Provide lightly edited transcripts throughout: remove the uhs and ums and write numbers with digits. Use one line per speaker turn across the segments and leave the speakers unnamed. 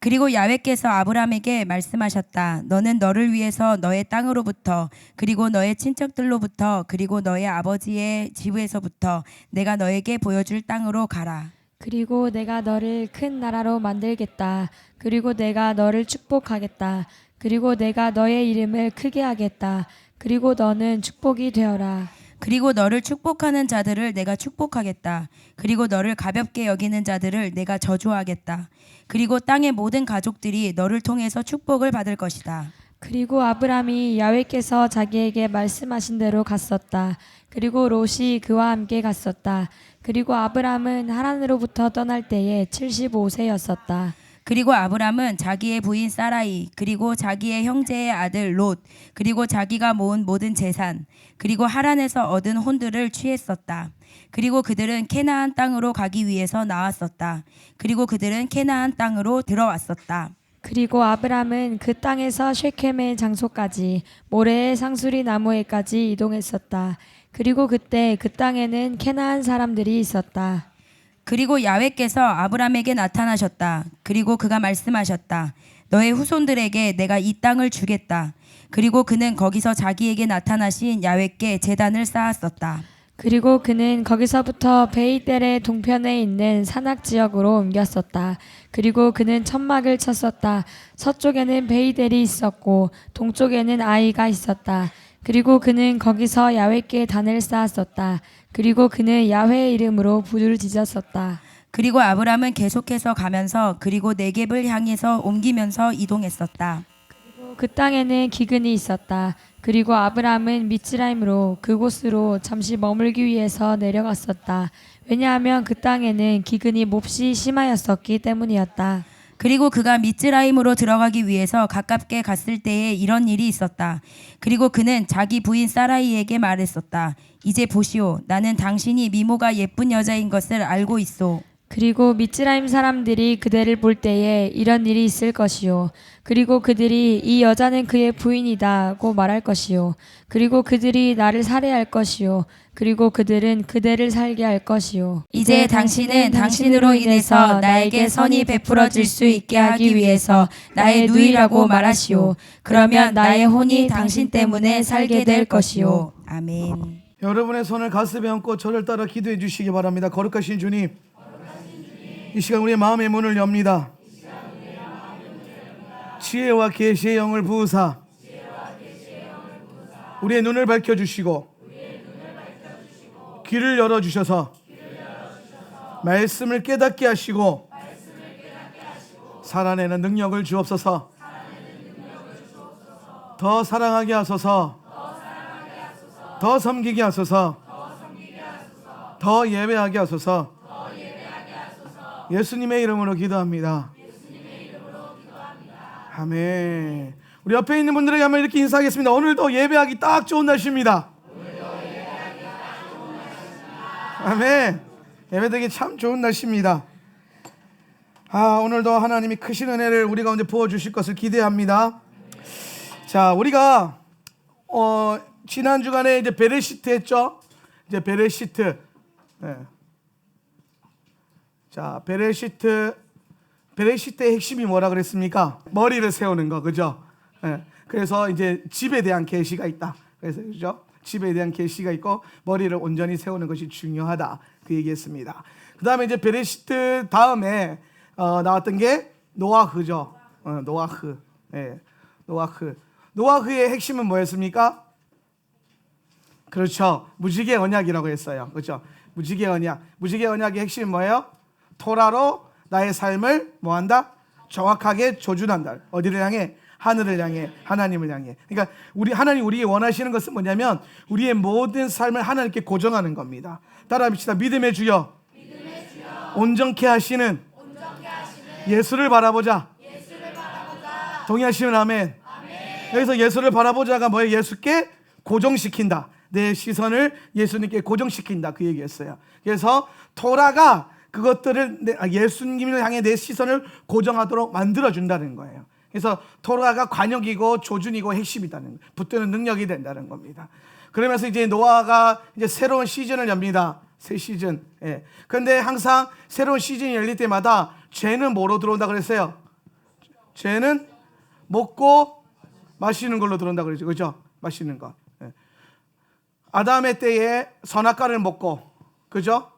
그리고 야훼께서 아브라함에게 말씀하셨다. 너는 너를 위해서 너의 땅으로부터 그리고 너의 친척들로부터 그리고 너의 아버지의 집에서부터 내가 너에게 보여줄 땅으로 가라.
그리고 내가 너를 큰 나라로 만들겠다. 그리고 내가 너를 축복하겠다. 그리고 내가 너의 이름을 크게 하겠다. 그리고 너는 축복이 되어라.
그리고 너를 축복하는 자들을 내가 축복하겠다. 그리고 너를 가볍게 여기는 자들을 내가 저주하겠다. 그리고 땅의 모든 가족들이 너를 통해서 축복을 받을 것이다.
그리고 아브람이 야훼께서 자기에게 말씀하신 대로 갔었다. 그리고 롯이 그와 함께 갔었다. 그리고 아브람은 하란으로부터 떠날 때에 75세였었다.
그리고 아브람은 자기의 부인 사라이, 그리고 자기의 형제의 아들 롯, 그리고 자기가 모은 모든 재산, 그리고 하란에서 얻은 혼들을 취했었다. 그리고 그들은 캐나안 땅으로 가기 위해서 나왔었다. 그리고 그들은 캐나안 땅으로 들어왔었다.
그리고 아브람은 그 땅에서 쉐켐의 장소까지 모래의 상수리 나무에까지 이동했었다. 그리고 그때 그 땅에는 캐나안 사람들이 있었다.
그리고 야훼께서 아브람에게 나타나셨다. 그리고 그가 말씀하셨다. 너의 후손들에게 내가 이 땅을 주겠다. 그리고 그는 거기서 자기에게 나타나신 야훼께 제단을 쌓았었다.
그리고 그는 거기서부터 베이델의 동편에 있는 산악 지역으로 옮겼었다. 그리고 그는 천막을 쳤었다. 서쪽에는 베이델이 있었고 동쪽에는 아이가 있었다. 그리고 그는 거기서 야훼께 단을 쌓았었다. 그리고 그는 야훼의 이름으로 불을 지졌었다.
그리고 아브람은 계속해서 가면서 그리고 네겝을 향해서 옮기면서 이동했었다.
그 땅에는 기근이 있었다. 그리고 아브람은 미츠라임으로 그곳으로 잠시 머물기 위해서 내려갔었다. 왜냐하면 그 땅에는 기근이 몹시 심하였었기 때문이었다.
그리고 그가 미츠라임으로 들어가기 위해서 가깝게 갔을 때에 이런 일이 있었다. 그리고 그는 자기 부인 사라이에게 말했었다. 이제 보시오, 나는 당신이 미모가 예쁜 여자인 것을 알고 있소.
그리고 미츠라임 사람들이 그대를 볼 때에 이런 일이 있을 것이요. 그리고 그들이 이 여자는 그의 부인이다고 말할 것이요. 그리고 그들이 나를 살해할 것이요. 그리고 그들은 그대를 살게 할 것이요.
이제 당신은 당신으로 인해서 나에게 선이 베풀어질 수 있게 하기 위해서 나의 누이라고 말하시오. 그러면 나의 혼이 당신 때문에 살게 될 것이오. 아멘.
여러분의 손을 가슴에 얹고 저를 따라 기도해 주시기 바랍니다. 거룩하신 주님, 이 시간 우리의 마음의 문을 엽니다. 지혜와 계시의 영을 부으사 우리의 눈을 밝혀주시고 귀를 열어주셔서 말씀을 깨닫게 하시고 살아내는 능력을 주옵소서. 더 사랑하게 하소서. 더 섬기게 하소서. 더 예배하게 하소서. 예수님의 이름으로 기도합니다. 아멘. 우리 옆에 있는 분들에게 한번 이렇게 인사하겠습니다. 오늘도 예배하기 딱 좋은 날씨입니다. 아멘. 예배드리기 참 좋은 날씨입니다. 오늘도 하나님이 크신 은혜를 우리 가운데 부어주실 것을 기대합니다. 자, 우리가 지난 주간에 이제 베레시트 했죠. 이제 베레시트. 네. 자, 베레시트의 핵심이 뭐라 그랬습니까? 머리를 세우는 거, 그죠? 네. 그래서 이제 집에 대한 계시가 있다. 그래서 그죠? 집에 대한 계시가 있고 머리를 온전히 세우는 것이 중요하다. 그 얘기했습니다. 그 다음에 이제 베레시트 다음에 나왔던 게 노아흐죠. 노아흐. 네. 노아흐. 노아흐의 핵심은 뭐였습니까? 그렇죠. 무지개 언약이라고 했어요. 그렇죠. 무지개 언약. 무지개 언약의 핵심이 뭐예요? 토라로 나의 삶을 뭐한다? 정확하게 조준한다. 어디를 향해? 하늘을 향해, 하나님을 향해. 그러니까 하나님 우리에게 원하시는 것은 뭐냐면 우리의 모든 삶을 하나님께 고정하는 겁니다. 따라합시다. 믿음의 주여, 온전케 하시는 예수를 바라보자. 동의하시면 아멘. 여기서 예수를 바라보자가 뭐예요? 예수께 고정시킨다. 내 시선을 예수님께 고정시킨다. 그 얘기였어요. 그래서 토라가 그것들을 예수님을 향해 내 시선을 고정하도록 만들어준다는 거예요. 그래서 토라가 관역이고 조준이고 핵심이다는 거예요. 붙드는 능력이 된다는 겁니다. 그러면서 이제 노아가 이제 새로운 시즌을 엽니다. 새 시즌. 예. 그런데 항상 새로운 시즌이 열릴 때마다 죄는 뭐로 들어온다 그랬어요? 죄는 먹고 마시는 걸로 들어온다 그러죠. 그죠? 마시는 것. 예. 아담의 때에 선악과를 먹고, 그죠?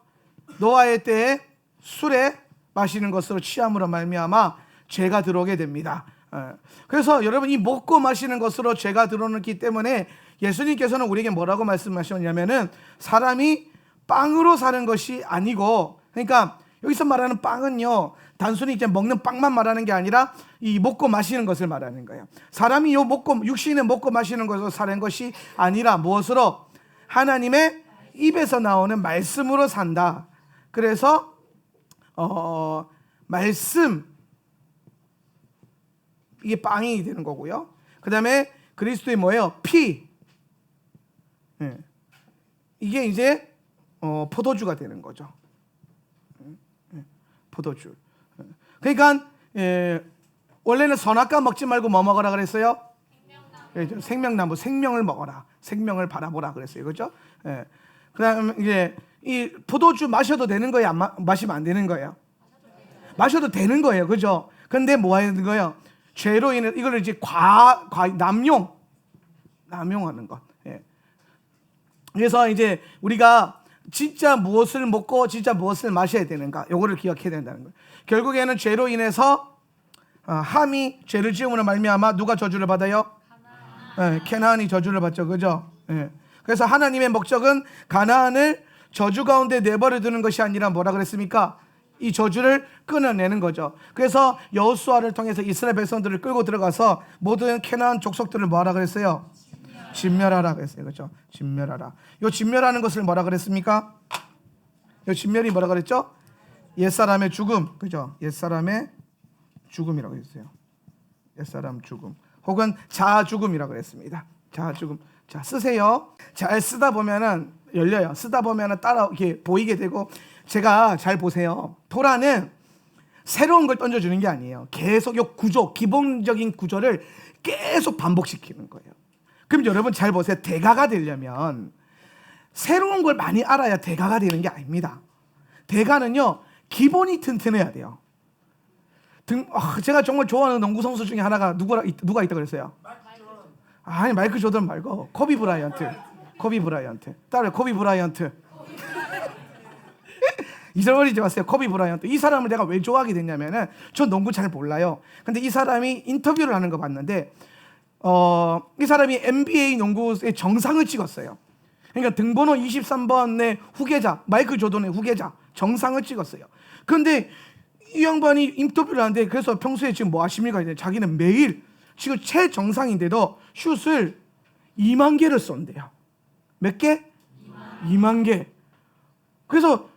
노아의 때에 술에 마시는 것으로 취함으로 말미암아 죄가 들어오게 됩니다. 예. 그래서 여러분 이 먹고 마시는 것으로 죄가 들어오기 때문에 예수님께서는 우리에게 뭐라고 말씀하셨냐면은 사람이 빵으로 사는 것이 아니고, 그러니까 여기서 말하는 빵은요 단순히 이제 먹는 빵만 말하는 게 아니라 이 먹고 마시는 것을 말하는 거예요. 사람이 요 먹고 육신에 먹고 마시는 것으로 사는 것이 아니라 무엇으로? 하나님의 입에서 나오는 말씀으로 산다. 그래서 말씀, 이게 빵이 되는 거고요. 그 다음에 그리스도의 뭐예요? 피. 예. 이게 이제 포도주가 되는 거죠. 포도주. 그러니까 원래는 선악과 먹지 말고 뭐 먹어라 그랬어요? 생명나무, 생명을 먹어라. 생명을 바라보라 그랬어요. 그렇죠? 예. 그다음에 이제 이 포도주 마셔도 되는 거예요? 마시면 안 되는 거예요? 마셔도 되는 거예요. 그죠? 근데 뭐 하는 거예요? 죄로 인해 이걸 이제 남용하는 것. 예. 그래서 이제 우리가 진짜 무엇을 먹고 진짜 무엇을 마셔야 되는가, 요거를 기억해야 된다는 거예요. 결국에는 죄로 인해서 함이 죄를 지음으로 말미암아 누가 저주를 받아요? 가나안이 저주를 받죠. 그죠? 예. 그래서 하나님의 목적은 가나안을 저주 가운데 내버려 두는 것이 아니라 뭐라 그랬습니까? 이 저주를 끊어내는 거죠. 그래서 여호수아를 통해서 이스라엘 백성들을 끌고 들어가서 모든 가나안 족속들을 뭐하라 그랬어요? 진멸하라 그랬어요. 그렇죠? 진멸하라. 요 진멸하는 것을 뭐라 그랬습니까? 요 진멸이 뭐라 그랬죠? 옛사람의 죽음. 그죠? 옛사람의 죽음이라고 했어요. 옛사람 죽음. 혹은 자아 죽음이라고 그랬습니다. 자아 죽음. 자, 쓰세요. 잘 쓰다 보면은 열려요. 쓰다 보면은 따라 이렇게 보이게 되고. 제가 잘 보세요. 토라는 새로운 걸 던져주는 게 아니에요. 계속 요 구조, 기본적인 구조를 계속 반복시키는 거예요. 그럼 여러분 잘 보세요. 대가가 되려면 새로운 걸 많이 알아야 대가가 되는 게 아닙니다. 대가는요 기본이 튼튼해야 돼요. 제가 정말 좋아하는 농구 선수 중에 하나가 누가 있다 그랬어요? 아니 마이클 조던 말고 코비 브라이언트. 따라요. 코비 브라이언트. 잊어버리지 마세요. 코비 브라이언트. 이 사람을 내가 왜 좋아하게 됐냐면은 전 농구 잘 몰라요. 근데 이 사람이 인터뷰를 하는 거 봤는데 이 사람이 NBA 농구의 정상을 찍었어요. 그러니까 등번호 23번의 후계자, 마이클 조던의 후계자 정상을 찍었어요. 그런데 이 양반이 인터뷰를 하는데 그래서 평소에 지금 뭐 하십니까? 자기는 매일 지금 최정상인데도 슛을 2만 개를 쏜대요. 몇 개? 2만 개. 그래서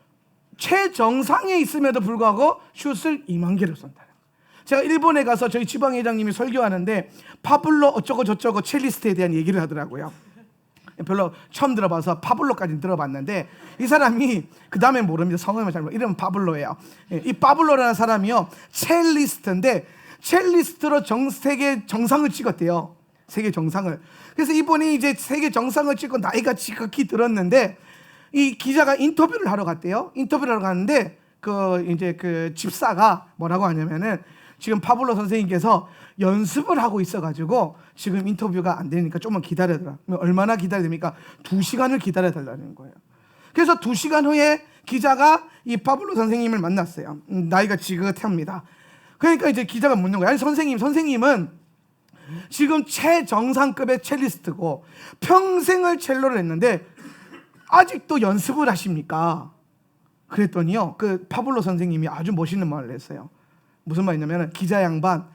최정상에 있음에도 불구하고 슛을 2만 개를 쏜다. 제가 일본에 가서 저희 지방회장님이 설교하는데 파블로 어쩌고 저쩌고 첼리스트에 대한 얘기를 하더라고요. 별로 처음 들어봐서 파블로까지는 들어봤는데 이 사람이 그 다음에 모릅니다. 성함을 잘 모르겠어요. 이름은 파블로예요. 이 파블로라는 사람이요 첼리스트인데 첼리스트로 세계 정상을 찍었대요. 세계 정상을. 그래서 이분이 이제 세계 정상을 찍고 나이가 지극히 들었는데 이 기자가 인터뷰를 하러 갔대요. 인터뷰를 하러 갔는데 그 집사가 뭐라고 하냐면은 지금 파블로 선생님께서 연습을 하고 있어가지고 지금 인터뷰가 안 되니까 조금만 기다려달라. 얼마나 기다려야 됩니까? 2시간을 기다려달라는 거예요. 그래서 2시간 후에 기자가 이 파블로 선생님을 만났어요. 나이가 지긋합니다. 그러니까 이제 기자가 묻는 거예요. 아니 선생님은 지금 최정상급의 첼리스트고 평생을 첼로를 했는데 아직도 연습을 하십니까? 그랬더니요 그 파블로 선생님이 아주 멋있는 말을 했어요. 무슨 말이냐면 기자 양반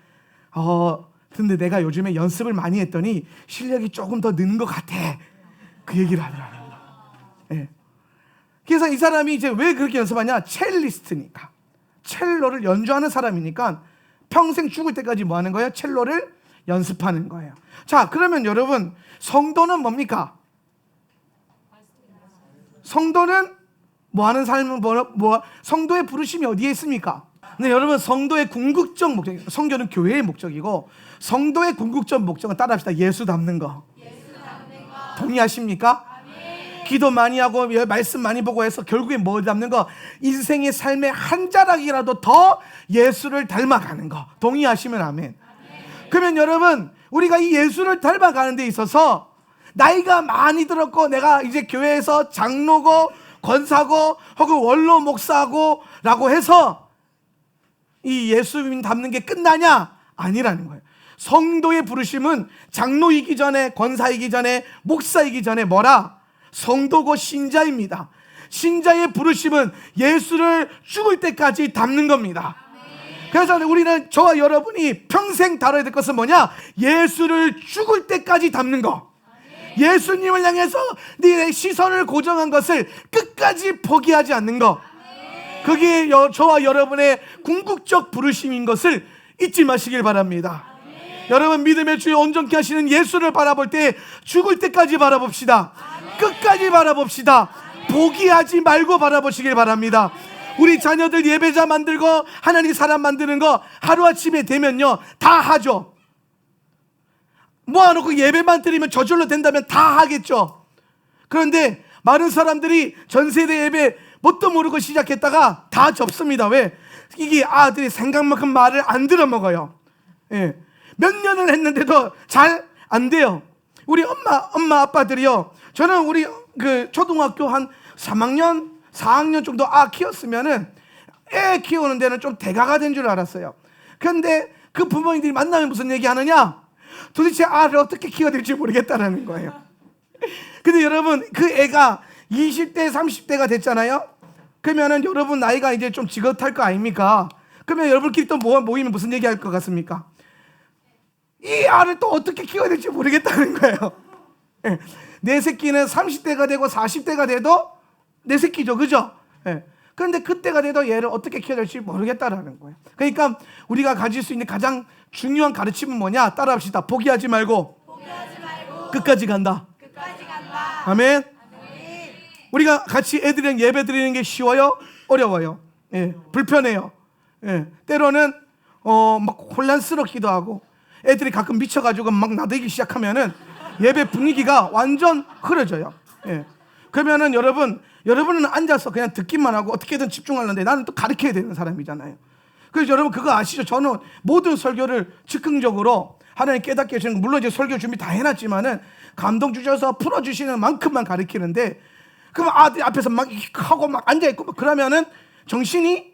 근데 내가 요즘에 연습을 많이 했더니 실력이 조금 더 느는 것 같아. 그 얘기를 하더라고요. 네. 그래서 이 사람이 이제 왜 그렇게 연습하냐? 첼리스트니까. 첼로를 연주하는 사람이니까 평생 죽을 때까지 뭐 하는 거예요? 첼로를 연습하는 거예요. 자, 그러면 여러분 성도는 뭡니까? 성도는 뭐 하는 삶은 성도의 부르심이 어디에 있습니까? 근데 여러분 성도의 궁극적 목적, 성교는 교회의 목적이고 성도의 궁극적 목적은 따라합시다. 예수 닮는 거. 동의하십니까? 기도 많이 하고 말씀 많이 보고 해서 결국에 뭐 닮는 거? 인생의 삶의 한 자락이라도 더 예수를 닮아가는 거. 동의하시면 아멘. 그러면 여러분, 우리가 이 예수를 닮아가는 데 있어서 나이가 많이 들었고 내가 이제 교회에서 장로고 권사고 혹은 원로 목사고 라고 해서 이 예수님 닮는 게 끝나냐? 아니라는 거예요. 성도의 부르심은 장로이기 전에, 권사이기 전에, 목사이기 전에 뭐라? 성도고 신자입니다. 신자의 부르심은 예수를 죽을 때까지 닮는 겁니다. 그래서 우리는, 저와 여러분이 평생 다뤄야 될 것은 뭐냐? 예수를 죽을 때까지 닮는 거. 예수님을 향해서 네 시선을 고정한 것을 끝까지 포기하지 않는 거. 그게 저와 여러분의 궁극적 부르심인 것을 잊지 마시길 바랍니다. 여러분, 믿음의 주에 온전케 하시는 예수를 바라볼 때 죽을 때까지 바라봅시다. 끝까지 바라봅시다. 포기하지 말고 바라보시길 바랍니다. 우리 자녀들 예배자 만들고 하나님 사람 만드는 거 하루아침에 되면요 다 하죠. 모아놓고 예배만 드리면 저절로 된다면 다 하겠죠. 그런데 많은 사람들이 전세대 예배 뭣도 모르고 시작했다가 다 접습니다. 왜? 이게 아들이 생각만큼 말을 안 들어먹어요. 예. 몇 년을 했는데도 잘 안 돼요. 우리 엄마 아빠들이요, 저는 우리 그 초등학교 한 3학년 4학년 정도 키웠으면은 애 키우는 데는 좀 대가가 된 줄 알았어요. 그런데 그 부모님들이 만나면 무슨 얘기 하느냐? 도대체 아를 어떻게 키워야 될지 모르겠다라는 거예요. 근데 여러분, 그 애가 20대 30대가 됐잖아요. 그러면은 여러분 나이가 이제 좀 지긋할 거 아닙니까? 그러면 여러분끼리 또 모이면 무슨 얘기 할 것 같습니까? 이 아를 또 어떻게 키워야 될지 모르겠다는 거예요. 내 새끼는 30대가 되고 40대가 돼도 내 새끼죠, 그죠? 그런데 그때가 돼도 얘를 어떻게 키워야 될지 모르겠다라는 거예요. 그러니까 우리가 가질 수 있는 가장 중요한 가르침은 뭐냐? 따라합시다. 포기하지 말고 끝까지 간다. 아멘. 우리가 같이 애들이랑 예배 드리는 게 쉬워요? 어려워요? 불편해요. 때로는 막 혼란스럽기도 하고, 애들이 가끔 미쳐가지고 막 나대기 시작하면은 예배 분위기가 완전 흐려져요. 그러면은 여러분은 앉아서 그냥 듣기만 하고 어떻게든 집중하는데 나는 또 가르쳐야 되는 사람이잖아요. 그래서 여러분 그거 아시죠? 저는 모든 설교를 즉흥적으로 하나님 깨닫게 해주는 거, 물론 이제 설교 준비 다 해놨지만은 감동 주셔서 풀어주시는 만큼만 가르치는데, 그럼 아들 앞에서 막 하고 막 앉아있고 막 그러면은 정신이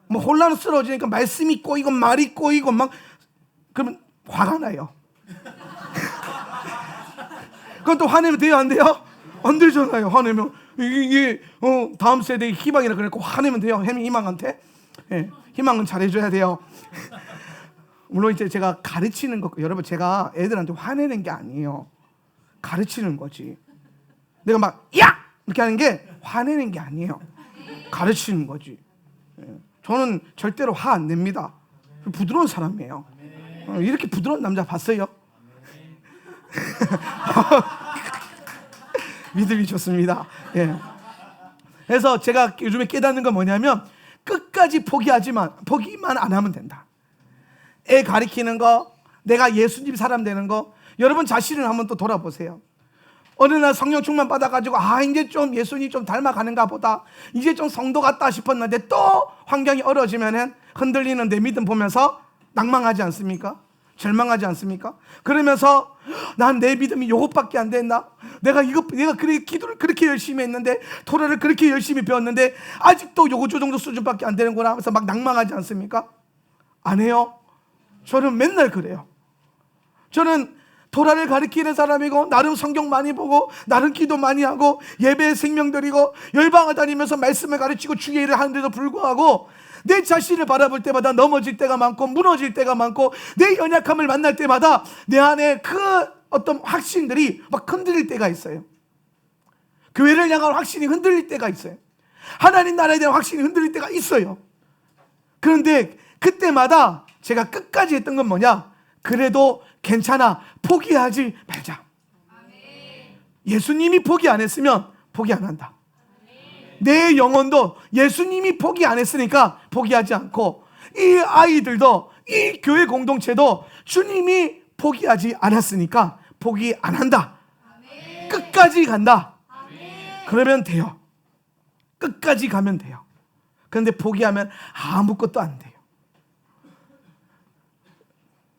뭐 혼란스러워지니까 말씀이 꼬이고 말이 꼬이고 막, 그러면 화가 나요. 그건 또 화내면 돼요, 안 돼요? 안 되잖아요. 화내면 이게 다음 세대의 희망이라 그랬고 화내면 돼요. 희망한테. 희망은 잘해줘야 돼요. 물론 이제 제가 가르치는 거, 여러분 제가 애들한테 화내는 게 아니에요. 가르치는 거지. 내가 막 야! 이렇게 하는 게 화내는 게 아니에요. 가르치는 거지. 저는 절대로 화 안 냅니다. 부드러운 사람이에요. 이렇게 부드러운 남자 봤어요? 믿음이 좋습니다. 그래서 제가 요즘에 깨닫는 건 뭐냐면 끝까지 포기만 안 하면 된다. 애 가리키는 거, 내가 예수님 사람 되는 거, 여러분 자신을 한번 또 돌아보세요. 어느 날 성령 충만 받아가지고 이제 좀 예수님 좀 닮아가는가 보다, 이제 좀 성도 같다 싶었는데 또 환경이 어려워지면은 흔들리는 내 믿음 보면서 낭망하지 않습니까? 절망하지 않습니까? 그러면서 난 내 믿음이 요것밖에 안 된다. 내가 그렇게 기도를 그렇게 열심히 했는데, 토라를 그렇게 열심히 배웠는데 아직도 요거 저 정도 수준밖에 안 되는구나 하면서 막 낭망하지 않습니까? 안 해요? 저는 맨날 그래요. 저는 토라를 가르치는 사람이고, 나름 성경 많이 보고, 나름 기도 많이 하고, 예배에 생명 드리고, 열방을 다니면서 말씀을 가르치고 주의 일을 하는데도 불구하고 내 자신을 바라볼 때마다 넘어질 때가 많고 무너질 때가 많고, 내 연약함을 만날 때마다 내 안에 그 어떤 확신들이 막 흔들릴 때가 있어요. 교회를 향한 확신이 흔들릴 때가 있어요. 하나님 나라에 대한 확신이 흔들릴 때가 있어요. 그런데 그때마다 제가 끝까지 했던 건 뭐냐? 그래도 괜찮아, 포기하지 말자. 예수님이 포기 안 했으면 포기 안 한다. 내 영혼도 예수님이 포기 안 했으니까 포기하지 않고, 이 아이들도, 이 교회 공동체도 주님이 포기하지 않았으니까 포기 안 한다. 끝까지 간다. 그러면 돼요. 끝까지 가면 돼요. 그런데 포기하면 아무것도 안 돼요.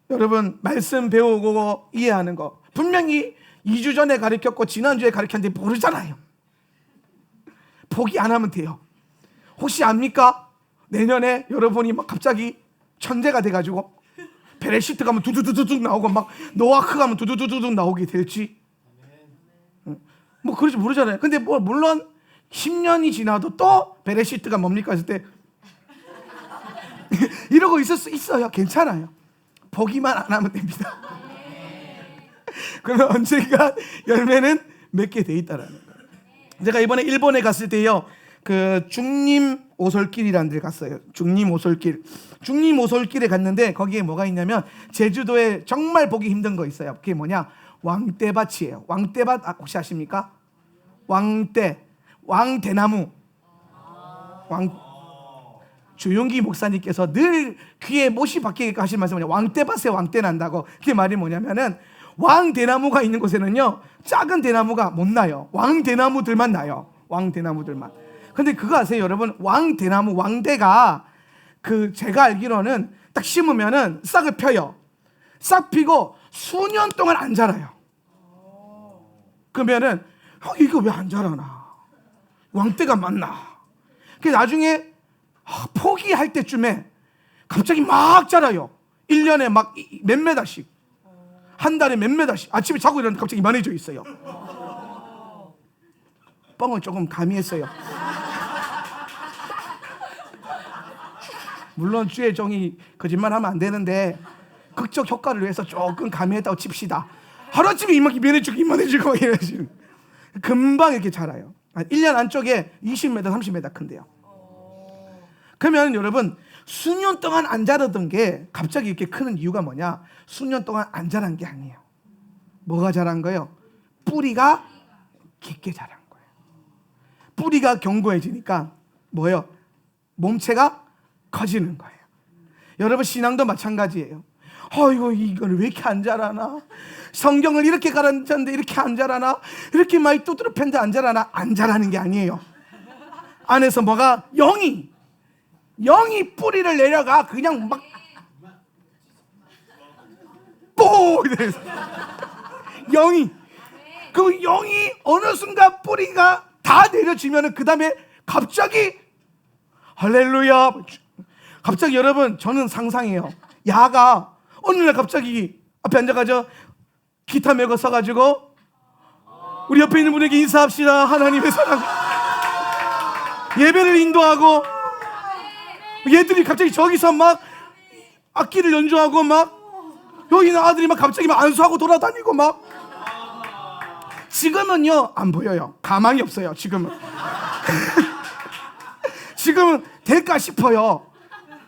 여러분, 말씀 배우고 이해하는 거 분명히 2주 전에 가르쳤고 지난주에 가르쳤는데 모르잖아요. 포기 안 하면 돼요. 혹시 압니까? 내년에 여러분이 막 갑자기 천재가 돼가지고 베레시트 가면 두두두두둑 나오고 막 노아크 가면 두두두두둑 나오게 될지 뭐 그러지 모르잖아요. 근데 뭐 물론 10년이 지나도 또 베레시트가 뭡니까 했을 때 이러고 있을 수 있어요. 괜찮아요. 보기만 안 하면 됩니다. 그러면 언젠가 열매는 맺게 돼 있다라는 거예요. 제가 이번에 일본에 갔을 때요, 그 중림 오솔길이라는 데 갔어요. 중림 오솔길에 갔는데 거기에 뭐가 있냐면 제주도에 정말 보기 힘든 거 있어요. 그게 뭐냐? 왕대밭이에요. 왕대밭 혹시 아십니까? 왕대나무. 주용기 목사님께서 늘 귀에 못이 박히게 하신 말씀이 왕대밭에 왕대 난다고. 그게 말이 뭐냐면은 왕대나무가 있는 곳에는요 작은 대나무가 못 나요. 왕대나무들만 나요. 왕대나무들만. 근데 그거 아세요 여러분? 왕대나무, 왕대가 그 제가 알기로는 딱 심으면은 싹을 펴요. 싹 피고 수년 동안 안 자라요. 그러면은 이거 왜 안 자라나? 왕대가 맞나? 그 나중에 포기할 때쯤에 갑자기 막 자라요. 1년에 막 몇 메다씩, 한 달에 몇 메다씩. 아침에 자고 일어나면 갑자기 이만해져 있어요. 뻥을 조금 가미했어요. 물론 주의 종이 거짓말하면 안 되는데 극적 효과를 위해서 조금 가미했다고 칩시다. 하루아침에 이만해지고 이러시는. 금방 이렇게 자라요. 1년 안쪽에 20m, 30m 큰데요. 그러면 여러분, 수년 동안 안 자라던 게 갑자기 이렇게 크는 이유가 뭐냐? 수년 동안 안 자란 게 아니에요. 뭐가 자란 거예요? 뿌리가 깊게 자란 거예요. 뿌리가 견고해지니까 뭐예요? 몸체가 커지는 거예요. 여러분, 신앙도 마찬가지예요. 이걸 왜 이렇게 안 자라나? 성경을 이렇게 가르쳤는데 이렇게 안 자라나? 이렇게 많이 두드려 팼는데 안 자라나? 안 자라는 게 아니에요. 안에서 뭐가? 영이 뿌리를 내려가 그냥 막 이래서 그 영이 어느 순간 뿌리가 다 내려지면은 그 다음에 갑자기 할렐루야. 갑자기 여러분, 저는 상상해요. 야가 어느 날 갑자기 앞에 앉아가지고 기타 메고 서가지고 우리 옆에 있는 분에게 인사합시다. 하나님의 사랑. 예배를 인도하고 얘들이 갑자기 저기서 막 악기를 연주하고 막 여기 있는 아들이 막 갑자기 막 안수하고 돌아다니고 막. 지금은요 안 보여요. 가망이 없어요. 지금은 될까 싶어요.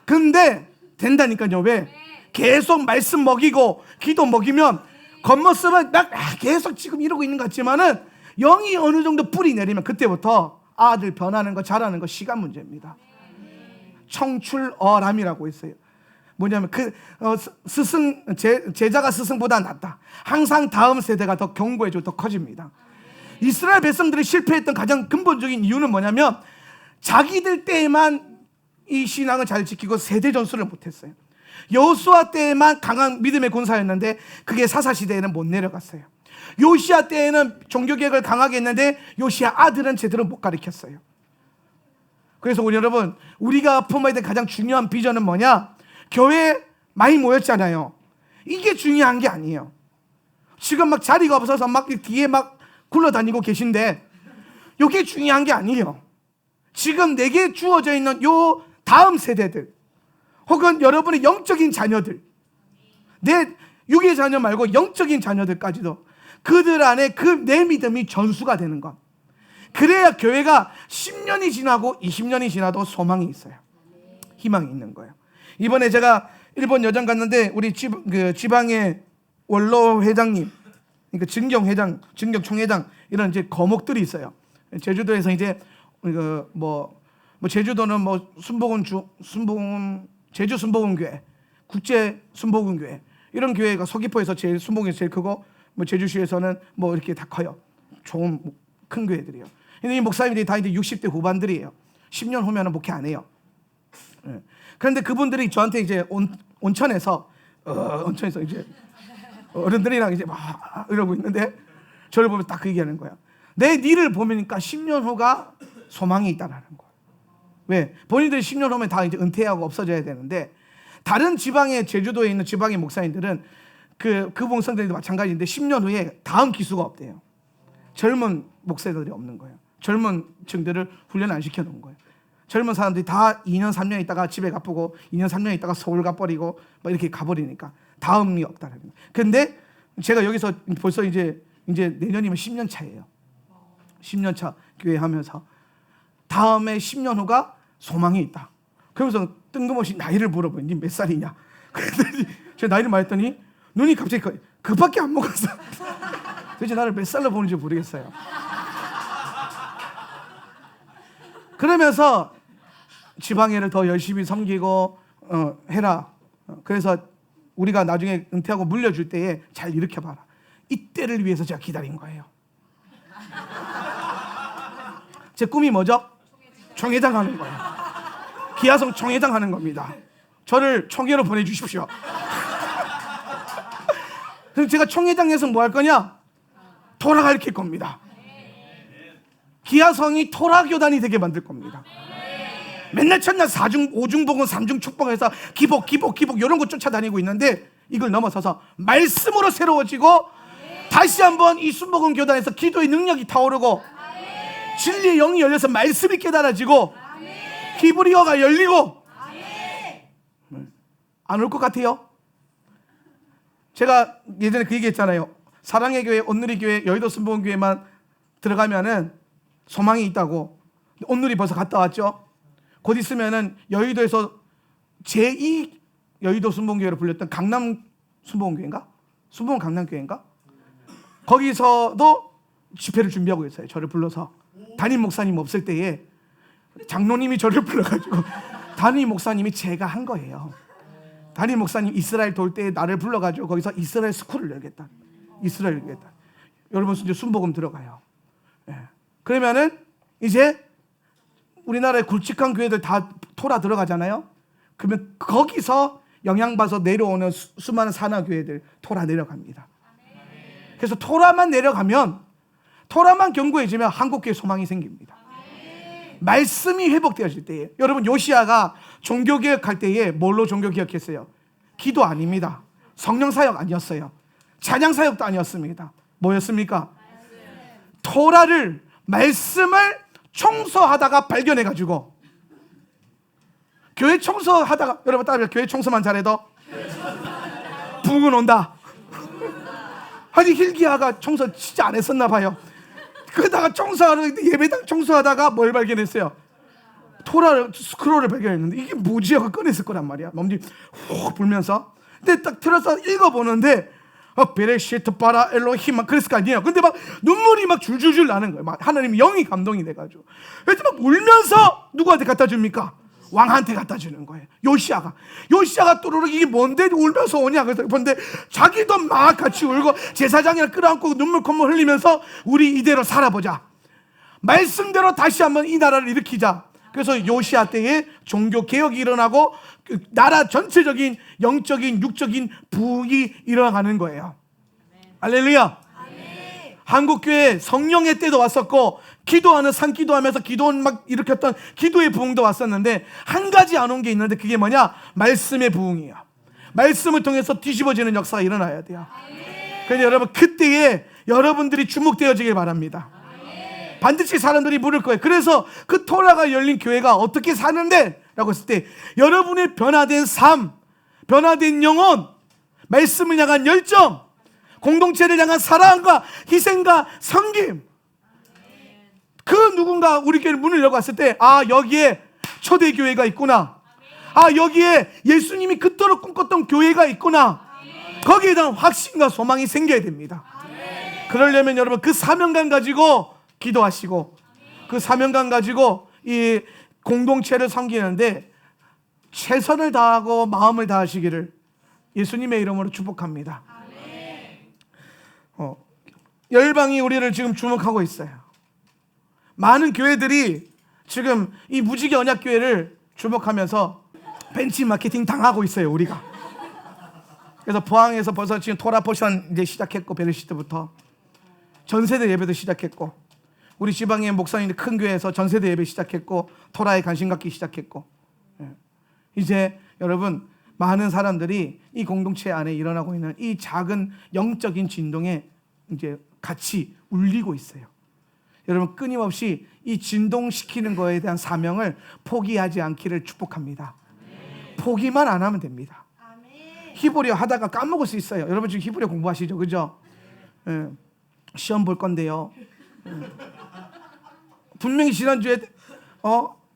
근데 된다니까요. 왜? 계속 말씀 먹이고 기도 먹이면 겉모습은 막 계속 지금 이러고 있는 것 같지만은 영이 어느 정도 뿌리 내리면 그때부터 아들 변하는 거, 자라는 거 시간 문제입니다. 청출어람이라고 있어요. 뭐냐면 제자가 스승보다 낫다. 항상 다음 세대가 더 견고해지고 더 커집니다. 이스라엘 백성들이 실패했던 가장 근본적인 이유는 뭐냐면 자기들 때에만 이 신앙을 잘 지키고 세대 전수를 못했어요. 여호수아 때에만 강한 믿음의 군사였는데 그게 사사시대에는 못 내려갔어요. 요시야 때에는 종교개혁을 강하게 했는데 요시야 아들은 제대로 못 가르쳤어요. 그래서 여러분, 우리가 품어야 될 가장 중요한 비전은 뭐냐? 교회 많이 모였잖아요. 이게 중요한 게 아니에요. 지금 막 자리가 없어서 막 뒤에 막 굴러다니고 계신데 이게 중요한 게 아니에요. 지금 내게 주어져 있는 요 다음 세대들, 혹은 여러분의 영적인 자녀들, 내 육의 자녀 말고 영적인 자녀들까지도 그들 안에 내 믿음이 전수가 되는 것. 그래야 교회가 10년이 지나고 20년이 지나도 소망이 있어요. 희망이 있는 거예요. 이번에 제가 일본 여정 갔는데 우리 지방의 원로 회장님, 그러니까 증경 총회장 이런 이제 거목들이 있어요. 제주도에서 이제 제주도는 제주 순복음교회, 국제 순복음교회 이런 교회가 서귀포에서 순복음이 제일 크고 제주시에서는 이렇게 다 커요. 좋은 큰 교회들이요. 근데 이 목사님들이 다 이제 60대 후반들이에요. 10년 후면은 목회 안 해요. 예. 그런데 그분들이 저한테 이제 온천에서 이제 어른들이랑 이제 막 이러고 있는데 저를 보면 딱 그 얘기하는 거야. 내 니를 보니까 10년 후가 소망이 있다라는 거야. 왜? 본인들이 10년 후면 다 이제 은퇴하고 없어져야 되는데 다른 지방의 제주도에 있는 지방의 목사님들은 그 목사들도 마찬가지인데 10년 후에 다음 기수가 없대요. 젊은 목사들이 없는 거예요. 젊은 층들을 훈련 안 시켜놓은 거예요. 젊은 사람들이 다 2년 3년 있다가 집에 가쁘고 2년 3년 있다가 서울 가버리고 막 이렇게 가버리니까 다음이 없다는 거예요. 근데 제가 여기서 벌써 이제 내년이면 10년 차예요. 10년 차 교회 하면서 다음에 10년 후가 소망이 있다. 그러면서 뜬금없이 나이를 물어보니 니 몇 살이냐? 그랬더니 제가 나이를 말했더니 눈이 갑자기 그밖에 안 먹었어. 도대체 나를 몇 살로 보는지 모르겠어요. 그러면서 지방회를 더 열심히 섬기고 해라. 그래서 우리가 나중에 은퇴하고 물려줄 때에 잘 일으켜봐라. 이때를 위해서 제가 기다린 거예요. 제 꿈이 뭐죠? 총회장 하는 거예요. 기아성 총회장 하는 겁니다. 저를 총회로 보내주십시오. 그럼 제가 총회장에서 뭐 할 거냐? 토라 가르칠 겁니다. 기아성이 토라 교단이 되게 만들 겁니다. 맨날 첫날 4중 5중 복음 3중 축복해서 기복 이런 거 쫓아다니고 있는데 이걸 넘어서서 말씀으로 새로워지고 다시 한번 이 순복음 교단에서 기도의 능력이 타오르고 진리의 영이 열려서 말씀이 깨달아지고 히브리어가 열리고 안 올 것 같아요? 제가 예전에 그 얘기했잖아요. 사랑의 교회, 온누리 교회, 여의도 순복음 교회만 들어가면은 소망이 있다고. 온누리 벌써 갔다 왔죠? 곧 있으면은 여의도에서 제2 여의도 순복음교회로 불렸던 강남 순복음교회인가? 순복음 강남교회인가? 거기서도 집회를 준비하고 있어요. 저를 불러서 담임 목사님 없을 때에 장로님이 저를 불러가지고 담임 목사님이 제가 한 거예요. 담임 목사님 이스라엘 돌 때 나를 불러가지고 거기서 이스라엘 스쿨을 열겠다. 이스라엘 열겠다. 여러분 이제 순복음 들어가요. 예. 그러면은 이제 우리나라의 굵직한 교회들 다 토라 들어가잖아요. 그러면 거기서 영향받아서 내려오는 수많은 산하교회들 토라 내려갑니다. 그래서 토라만 내려가면 토라만 견고해지면 한국교회 소망이 생깁니다. 말씀이 회복되어질 때에 여러분 요시야가 종교개혁할 때에 뭘로 종교개혁했어요? 기도 아닙니다. 성령사역 아니었어요. 찬양사역도 아니었습니다. 뭐였습니까? 토라를 말씀을 청소하다가 발견해가지고 교회 청소하다가 여러분 따라해요. 교회 청소만 잘해도 붕은 온다. 아니 hilkiah가 청소 진짜 안 했었나 봐요. 그러다가 청소하는 예배당 청소하다가 뭘 발견했어요? 토라를 스크롤을 발견했는데 이게 뭐지 하고 꺼냈을 거란 말이야. 몸이 훅 불면서 근데 딱 틀어서 읽어보는데 베레시트 바라 엘로힘 막 그랬을 거 아니에요. 근데 막 눈물이 막 줄줄줄 나는 거예요. 막 하나님 영이 감동이 돼가지고 그래서 막 울면서 누구한테 갖다 줍니까? 왕한테 갖다 주는 거예요. 요시야가 또르르 이게 뭔데 울면서 오냐 그래서 근데 자기도 막 같이 울고 제사장이랑 끌어안고 눈물 콧물 흘리면서 우리 이대로 살아보자. 말씀대로 다시 한번 이 나라를 일으키자. 그래서 요시야 때에 종교 개혁이 일어나고 그 나라 전체적인 영적인 육적인 부흥이 일어나는 거예요. 할렐루야. 한국교회 성령의 때도 왔었고 기도하는 산기도하면서 기도원 막 일으켰던 기도의 부흥도 왔었는데 한 가지 안 온 게 있는데 그게 뭐냐? 말씀의 부흥이에요. 말씀을 통해서 뒤집어지는 역사가 일어나야 돼요. 그래서 여러분 그때에 여러분들이 주목되어지길 바랍니다. 반드시 사람들이 물을 거예요. 그래서 그 토라가 열린 교회가 어떻게 사는데? 라고 했을 때 여러분의 변화된 삶, 변화된 영혼, 말씀을 향한 열정, 공동체를 향한 사랑과 희생과 섬김. 그 누군가 우리 교회 문을 열고 왔을 때 여기에 초대교회가 있구나. 여기에 예수님이 그토록 꿈꿨던 교회가 있구나. 거기에 대한 확신과 소망이 생겨야 됩니다. 그러려면 여러분 그 사명감 가지고 기도하시고 그 사명감 가지고 이 공동체를 섬기는데 최선을 다하고 마음을 다하시기를 예수님의 이름으로 축복합니다. 열방이 우리를 지금 주목하고 있어요. 많은 교회들이 지금 이 무지개 언약교회를 주목하면서 벤치마케팅 당하고 있어요, 우리가. 그래서 포항에서 벌써 지금 토라포션 이제 시작했고, 베르시트부터 전세대 예배도 시작했고, 우리 지방의 목사님 큰 교회에서 전세대 예배 시작했고, 토라에 관심 갖기 시작했고, 이제 여러분 많은 사람들이 이 공동체 안에 일어나고 있는 이 작은 영적인 진동에 이제 같이 울리고 있어요. 여러분 끊임없이 이 진동시키는 거에 대한 사명을 포기하지 않기를 축복합니다. 포기만 안 하면 됩니다. 히브리어 하다가 까먹을 수 있어요. 여러분 지금 히브리어 공부하시죠, 그죠? 예. 시험 볼 건데요. 분명히 지난주에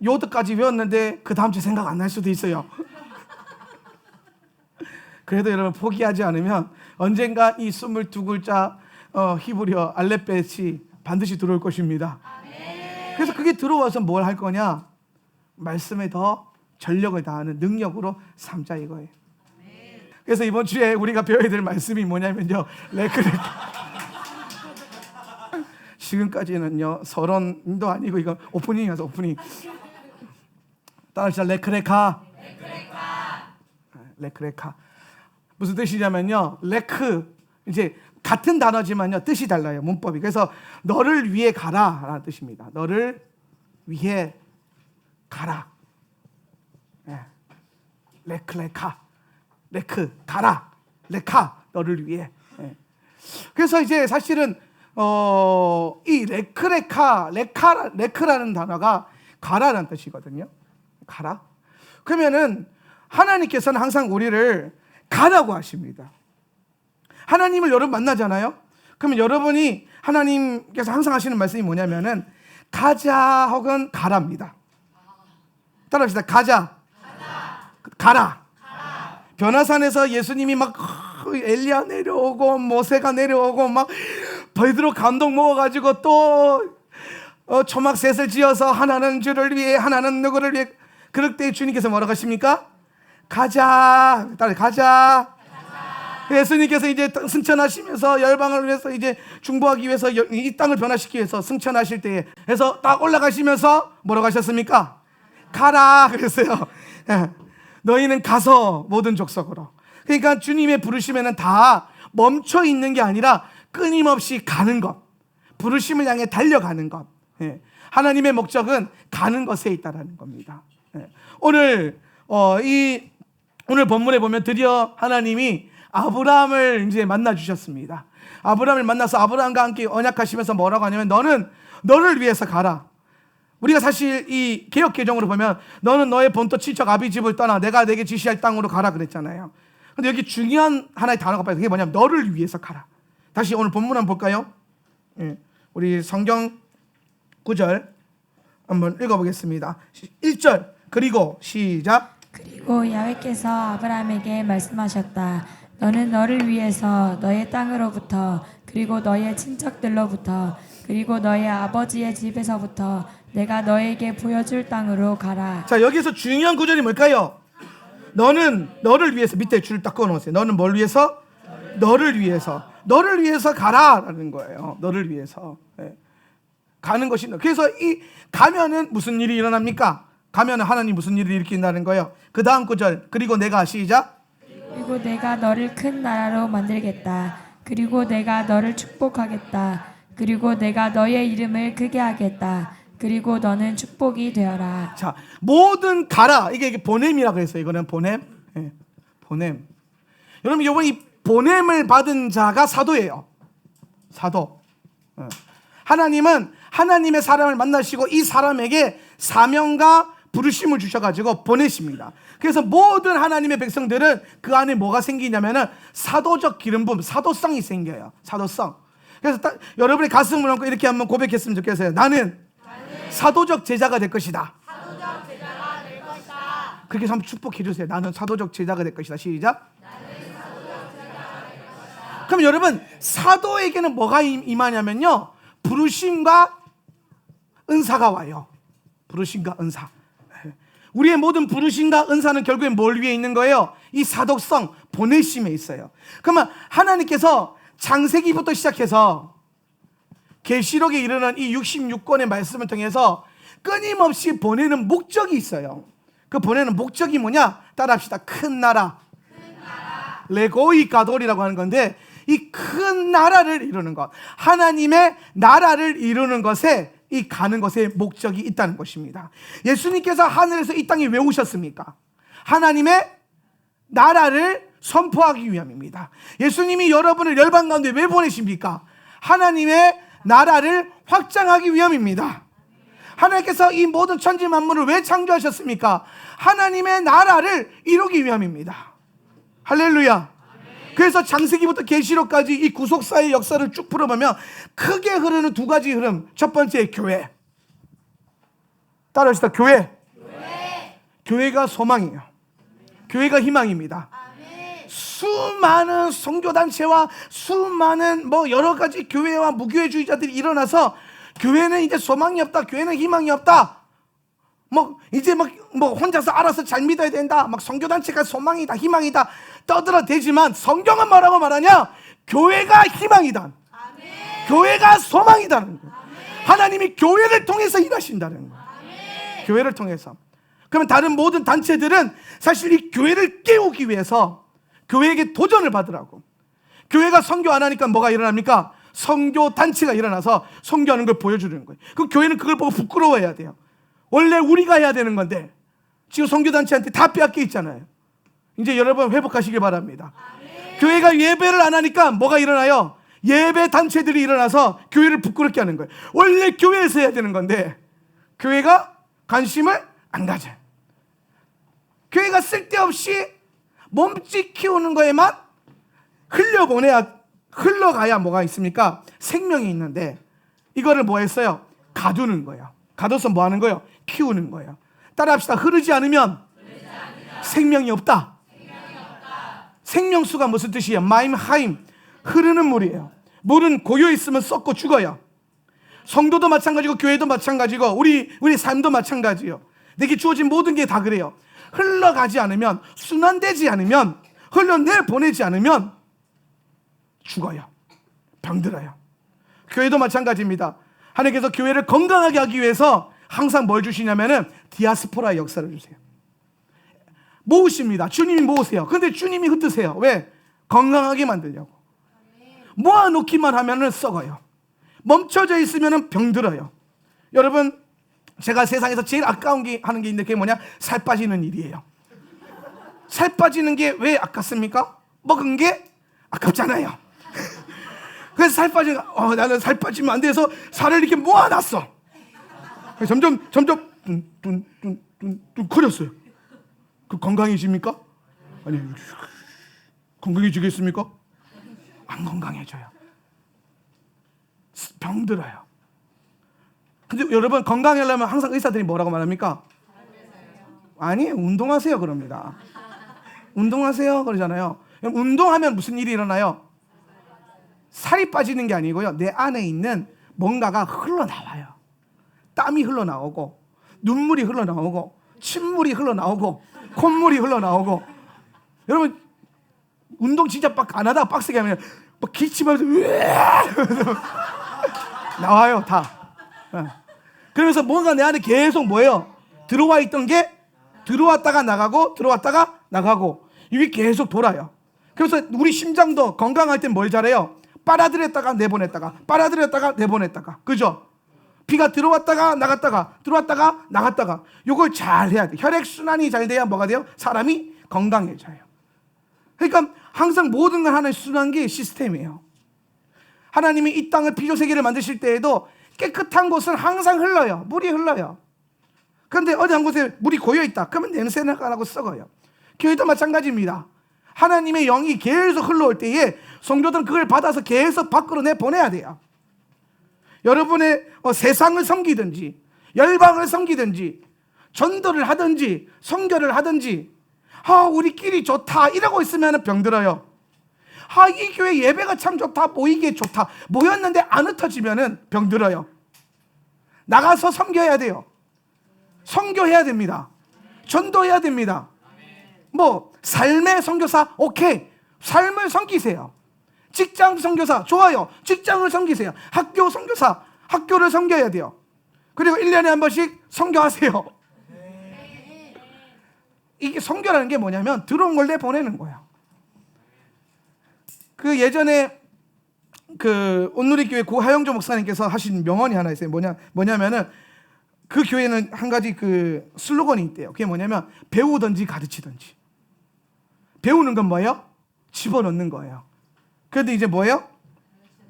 요드까지 외웠는데 그 다음 주 생각 안 날 수도 있어요. 그래도 여러분 포기하지 않으면 언젠가 이 22글자 히브리어 알렙벳이 반드시 들어올 것입니다. 그래서 그게 들어와서 뭘 할 거냐? 말씀에 더 전력을 다하는 능력으로 삼자 이거예요. 그래서 이번 주에 우리가 배워야 될 말씀이 뭐냐면요, 레크레카. 지금까지는요 서론도 아니고 이거 오프닝이어서 오프닝. 따라합시다. 레크레카. 레크레카. 무슨 뜻이냐면요, 레크 이제 같은 단어지만요 뜻이 달라요, 문법이. 그래서 너를 위해 가라라는 뜻입니다. 너를 위해 가라. 레크레카. 레크 가라. 레카 너를 위해. 그래서 이제 사실은 이 레크라는 단어가 가라라는 뜻이거든요. 가라. 그러면은 하나님께서는 항상 우리를 가라고 하십니다. 하나님을 여러분 만나잖아요. 그러면 여러분이 하나님께서 항상 하시는 말씀이 뭐냐면은 가자 혹은 가라입니다. 따라합시다. 가자. 가라. 변화산에서 예수님이 막 엘리야 내려오고 모세가 내려오고 막 베드로 감동 먹어가지고 또 초막셋을 지어서 하나는 주를 위해 하나는 누구를 위해, 그럴 때 주님께서 뭐라고 하십니까? 가자. 따라 가자. 예수님께서 이제 승천하시면서 열방을 위해서 이제 중보하기 위해서 이 땅을 변화시키기 위해서 승천하실 때에 그래서 딱 올라가시면서 뭐라고 하셨습니까? 가라 그랬어요. 너희는 가서 모든 족속으로. 그러니까 주님의 부르심에는 다 멈춰 있는 게 아니라 끊임없이 가는 것, 부르심을 향해 달려가는 것. 하나님의 목적은 가는 것에 있다라는 겁니다. 오늘 오늘 본문에 보면 드디어 하나님이 아브라함을 이제 만나 주셨습니다. 아브라함을 만나서 아브라함과 함께 언약하시면서 뭐라고 하냐면 너를 위해서 가라. 우리가 사실 이 개역 개정으로 보면 너는 너의 본토 친척 아비 집을 떠나 내가 내게 지시할 땅으로 가라 그랬잖아요. 근데 여기 중요한 하나의 단어가 빠져. 그게 뭐냐면 너를 위해서 가라. 다시 오늘 본문 한번 볼까요? 우리 성경 9절 한번 읽어보겠습니다. 1절 그리고 시작.
그리고 야훼께서 아브라함에게 말씀하셨다. 너는 너를 위해서 너의 땅으로부터 그리고 너의 친척들로부터 그리고 너의 아버지의 집에서부터 내가 너에게 보여줄 땅으로 가라.
자, 여기서 중요한 구절이 뭘까요? 너는 너를 위해서, 밑에 줄을 딱 꺼놓으세요. 너는 뭘 위해서? 너를 위해서. 너를 위해서 가라라는 거예요. 너를 위해서. 가는 것이. 그래서 이 가면은 무슨 일이 일어납니까? 가면은 하나님 무슨 일을 일으킨다는 거예요. 그 다음 구절 그리고 내가 시작.
그리고 내가 너를 큰 나라로 만들겠다. 그리고 내가 너를 축복하겠다. 그리고 내가 너의 이름을 크게 하겠다. 그리고 너는 축복이 되어라.
자, 모든 가라. 이게 보냄이라고 했어요. 이거는 보냄. 보냄. 여러분, 이번 이 보냄을 받은 자가 사도예요. 사도. 하나님은 하나님의 사람을 만나시고 이 사람에게 사명과 부르심을 주셔가지고 보내십니다. 그래서 모든 하나님의 백성들은 그 안에 뭐가 생기냐면은 사도적 기름 부음, 사도성이 생겨요. 사도성. 그래서 딱 여러분의 가슴을 얹고 이렇게 한번 고백했으면 좋겠어요. 나는 사도적 제자가 될 것이다.
사도적 제자가 될 것이다.
그렇게 해서 한번 축복해 주세요. 나는 사도적 제자가 될 것이다. 시작. 그럼 여러분, 사도에게는 뭐가 임하냐면요, 부르심과 은사가 와요. 부르심과 은사. 우리의 모든 부르심과 은사는 결국엔 뭘 위해 있는 거예요? 이 사도성, 보내심에 있어요. 그러면 하나님께서 창세기부터 시작해서 계시록에 이르는 이 66권의 말씀을 통해서 끊임없이 보내는 목적이 있어요. 그 보내는 목적이 뭐냐? 따라합시다. 큰 나라. 레고이 가돌이라고 하는 건데, 이 큰 나라를 이루는 것, 하나님의 나라를 이루는 것에, 이 가는 것에 목적이 있다는 것입니다. 예수님께서 하늘에서 이 땅에 왜 오셨습니까? 하나님의 나라를 선포하기 위함입니다. 예수님이 여러분을 열방 가운데 왜 보내십니까? 하나님의 나라를 확장하기 위함입니다. 하나님께서 이 모든 천지 만물을 왜 창조하셨습니까? 하나님의 나라를 이루기 위함입니다. 할렐루야. 그래서 창세기부터 계시록까지 이 구속사의 역사를 쭉 풀어보면 크게 흐르는 두 가지 흐름. 첫 번째, 교회. 따라합시다. 교회. 교회가 소망이에요. 교회가 희망입니다. 수많은 선교단체와 수많은 여러 가지 교회와 무교회주의자들이 일어나서 교회는 이제 소망이 없다, 교회는 희망이 없다, 이제 혼자서 알아서 잘 믿어야 된다, 선교단체가 소망이다, 희망이다 떠들어대지만 성경은 뭐라고 말하냐? 교회가 희망이다. 아멘. 교회가 소망이다는 거예요. 하나님이 교회를 통해서 일하신다는 거예요. 아멘. 교회를 통해서. 그러면 다른 모든 단체들은 사실 이 교회를 깨우기 위해서 교회에게 도전을 받으라고. 교회가 선교 안 하니까 뭐가 일어납니까? 선교 단체가 일어나서 선교하는 걸 보여주는 거예요. 그럼 교회는 그걸 보고 부끄러워해야 돼요. 원래 우리가 해야 되는 건데 지금 선교 단체한테 다 빼앗겨 있잖아요. 이제 여러분 회복하시길 바랍니다. 아멘. 교회가 예배를 안 하니까 뭐가 일어나요? 예배 단체들이 일어나서 교회를 부끄럽게 하는 거예요. 원래 교회에서 해야 되는 건데 교회가 관심을 안 가져요. 교회가 쓸데없이 몸짓 키우는 거에만 흘러가야 뭐가 있습니까? 생명이 있는데 이거를 뭐 했어요? 가두는 거예요. 가둬서 뭐 하는 거예요? 키우는 거예요. 따라합시다. 흐르지 않으면 생명이 없다. 생명수가 무슨 뜻이에요? 마임 하임, 흐르는 물이에요. 물은 고여 있으면 썩고 죽어요. 성도도 마찬가지고 교회도 마찬가지고 우리 삶도 마찬가지예요. 내게 주어진 모든 게 다 그래요. 흘러가지 않으면, 순환되지 않으면, 흘러내보내지 않으면 죽어요. 병들어요. 교회도 마찬가지입니다. 하나님께서 교회를 건강하게 하기 위해서 항상 뭘 주시냐면은 디아스포라의 역사를 주세요. 모으십니다. 주님이 모으세요. 근데 주님이 흩으세요. 왜? 건강하게 만들려고. 모아놓기만 하면은 썩어요. 멈춰져 있으면은 병들어요. 여러분, 제가 세상에서 제일 아까운 게 하는 게 있는데 그게 뭐냐? 살 빠지는 일이에요. 살 빠지는 게 왜 아깝습니까? 먹은 게 아깝잖아요. 그래서 살 빠지는, 나는 살 빠지면 안 돼서 살을 이렇게 모아놨어. 점점 커졌어요. 그 건강해집니까? 아니, 건강해지겠습니까? 안 건강해져요. 병들어요. 근데 여러분, 건강하려면 항상 의사들이 뭐라고 말합니까? 아니에요. 운동하세요 그럽니다. 운동하세요 그러잖아요. 운동하면 무슨 일이 일어나요? 살이 빠지는 게 아니고요, 내 안에 있는 뭔가가 흘러나와요. 땀이 흘러나오고, 눈물이 흘러나오고, 침물이 흘러나오고, 콧물이 흘러나오고. 여러분, 운동 진짜 안 하다가 빡세게 하면 막 기침하면서 나와요 다. 그러면서 뭔가 내 안에 계속 뭐예요? 들어와 있던 게 들어왔다가 나가고, 들어왔다가 나가고, 이게 계속 돌아요. 그래서 우리 심장도 건강할 땐 뭘 잘해요? 빨아들였다가 내보냈다가, 빨아들였다가 내보냈다가. 그죠? 피가 들어왔다가 나갔다가, 들어왔다가 나갔다가. 요걸 잘 해야 돼. 혈액순환이 잘 돼야 뭐가 돼요? 사람이 건강해져요. 그러니까 항상 모든 걸 하는 순환기 시스템이에요. 하나님이 이 땅을 피조세계를 만드실 때에도 깨끗한 곳은 항상 흘러요. 물이 흘러요. 그런데 어디 한 곳에 물이 고여있다. 그러면 냄새가 나고 썩어요. 교회도 마찬가지입니다. 하나님의 영이 계속 흘러올 때에 성도들은 그걸 받아서 계속 밖으로 내보내야 돼요. 여러분의 세상을 섬기든지 열방을 섬기든지 전도를 하든지 선교를 하든지, 우리끼리 좋다 이러고 있으면 병들어요. 이 교회 예배가 참 좋다, 모이기에 좋다, 모였는데 안 흩어지면 병들어요. 나가서 섬겨야 돼요. 선교해야 됩니다. 전도해야 됩니다. 삶의 선교사, 오케이, 삶을 섬기세요. 직장 선교사 좋아요. 직장을 섬기세요. 학교 선교사 학교를 섬겨야 돼요. 그리고 1년에 한 번씩 선교하세요. 이게 선교라는 게 뭐냐면 들어온 걸 내보내는 거예요. 그 예전에 그 온누리교회 고하영조 목사님께서 하신 명언이 하나 있어요. 뭐냐면은 그 교회는 한 가지 그 슬로건이 있대요. 그게 뭐냐면 배우든지 가르치든지. 배우는 건 뭐예요? 집어넣는 거예요. 그런데 이제 뭐예요?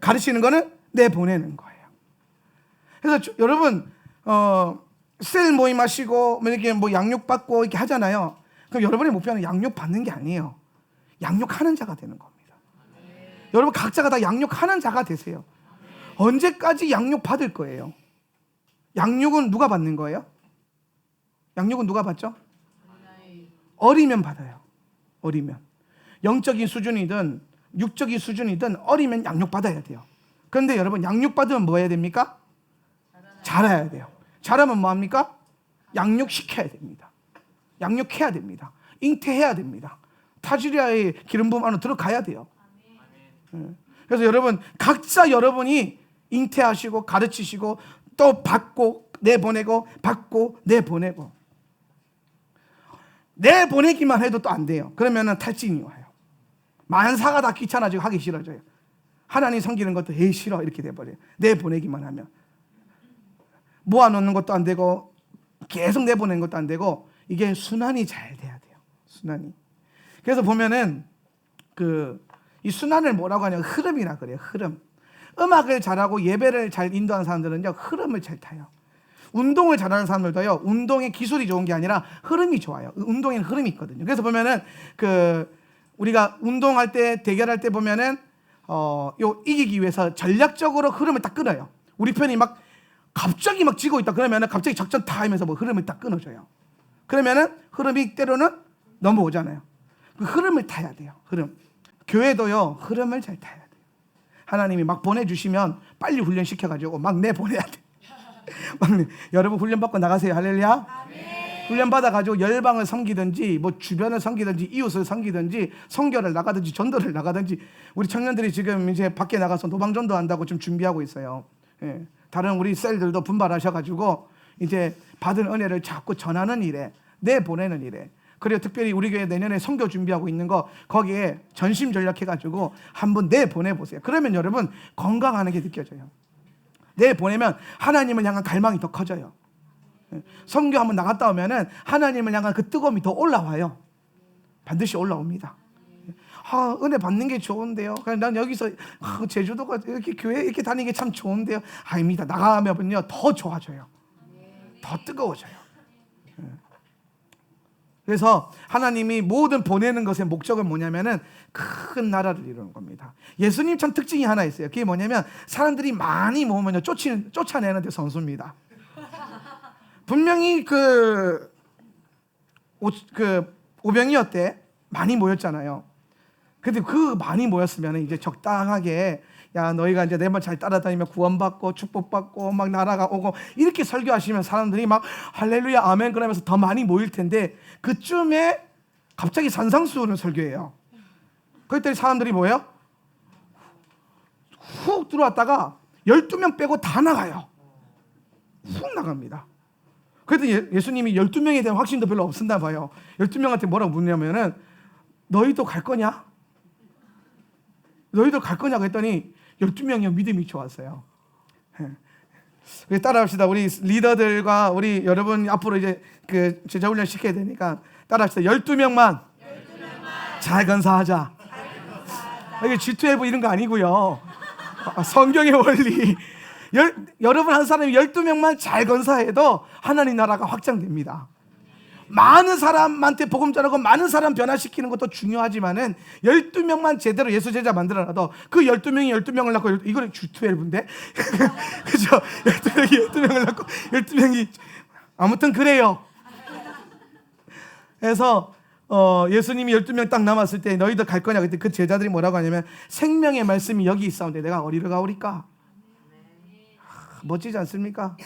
가르치는 거는 내보내는 거예요. 그래서 여러분 셀 모임 하시고 이렇게 뭐 양육 받고 이렇게 하잖아요. 그럼 여러분의 목표는 양육 받는 게 아니에요. 양육하는 자가 되는 겁니다. 여러분 각자가 다 양육하는 자가 되세요. 언제까지 양육 받을 거예요? 양육은 누가 받는 거예요? 양육은 누가 받죠? 어리면 받아요. 어리면 영적인 수준이든 육적인 수준이든 어리면 양육 받아야 돼요. 그런데 여러분 양육 받으면 뭐 해야 됩니까? 자라야 돼요. 자라면 뭐 합니까? 양육시켜야 됩니다. 양육해야 됩니다. 잉태해야 됩니다. 타주리아의 기름 부음 안으로 들어가야 돼요. 그래서 여러분 각자 여러분이 잉태하시고 가르치시고 또 받고 내보내고 받고 내보내고. 내보내기만 해도 또 안 돼요. 그러면은 탈진이 와요. 만사가 다 귀찮아지고 하기 싫어져요. 하나님 섬기는 것도 에이 싫어 이렇게 돼버려요. 내보내기만 하면 모아놓는 것도 안 되고 계속 내보내는 것도 안 되고 이게 순환이 잘 돼야 돼요. 순환이. 그래서 보면은 이 순환을 뭐라고 하냐면 흐름이라 그래요. 흐름. 음악을 잘하고 예배를 잘 인도하는 사람들은요 흐름을 잘 타요. 운동을 잘하는 사람들도요 운동의 기술이 좋은 게 아니라 흐름이 좋아요. 운동에는 흐름이 있거든요. 그래서 보면은 우리가 운동할 때 대결할 때 보면은 이기기 위해서 전략적으로 흐름을 딱 끊어요. 우리 편이 막 갑자기 막 지고 있다 그러면은 갑자기 작전 다 하면서 뭐 흐름을 딱 끊어줘요. 그러면은 흐름이 때로는 넘어오잖아요. 그 흐름을 타야 돼요. 흐름. 교회도요 흐름을 잘 타야 돼요. 하나님이 막 보내주시면 빨리 훈련시켜가지고 막 내보내야 돼. 여러분 훈련받고 나가세요. 할렐루야. 훈련받아가지고 열방을 섬기든지 뭐 주변을 섬기든지 이웃을 섬기든지 선교를 나가든지 전도를 나가든지. 우리 청년들이 지금 이제 밖에 나가서 노방전도 한다고 좀 준비하고 있어요. 예. 다른 우리 셀들도 분발하셔가지고 이제 받은 은혜를 자꾸 전하는 일에 내보내는 일에. 그리고 특별히 우리 교회 내년에 선교 준비하고 있는 거 거기에 전심전력해가지고 한번 내보내보세요. 그러면 여러분 건강하는 게 느껴져요. 내보내면 하나님을 향한 갈망이 더 커져요. 선교 한번 나갔다 오면은 하나님을 향한 그 뜨거움이 더 올라와요. 반드시 올라옵니다. 은혜 받는 게 좋은데요. 난 여기서 제주도가 이렇게 교회 이렇게 다니는 게 참 좋은데요. 아닙니다. 나가면요 더 좋아져요. 더 뜨거워져요. 그래서 하나님이 모든 보내는 것의 목적은 뭐냐면은 큰 나라를 이루는 겁니다. 예수님 참 특징이 하나 있어요. 그게 뭐냐면 사람들이 많이 모으면요 쫓아내는 데 선수입니다. 분명히 오병이었대. 많이 모였잖아요. 근데 그 많이 모였으면 이제 적당하게 야 너희가 이제 내 말 잘 따라다니면 구원받고 축복받고 막 나라가 오고 이렇게 설교하시면 사람들이 막 할렐루야 아멘 그러면서 더 많이 모일 텐데 그쯤에 갑자기 산상수훈을 설교해요. 그랬더니 사람들이 뭐예요? 훅 들어왔다가 12명 빼고 다 나가요. 훅 나갑니다. 그랬더니 예수님이 12명에 대한 확신도 별로 없었나 봐요. 12명한테 뭐라고 묻냐면은 너희도 갈 거냐? 너희들 갈 거냐고 했더니 12명이 믿음이 좋았어요. 따라합시다. 우리 리더들과 우리 여러분 앞으로 이제 그 제자훈련 시켜야 되니까 따라합시다. 12명만 잘 건사하자. 이게 G12 이런 거 아니고요. 성경의 원리. 여러분 한 사람이 12명만 잘 건사해도 하나님 나라가 확장됩니다. 많은 사람한테 복음 전하고 많은 사람 변화시키는 것도 중요하지만은 12명만 제대로 예수 제자 만들어놔도 그 12명이 12명을 낳고 이거는 G12인데 그죠? 12명을 낳고 12명이 아무튼 그래요. 그래서 예수님이 12명 딱 남았을 때 너희들 갈 거냐 그때 그 제자들이 뭐라고 하냐면 생명의 말씀이 여기 있사온데 내가 어디로 가오리까? 멋지지 않습니까?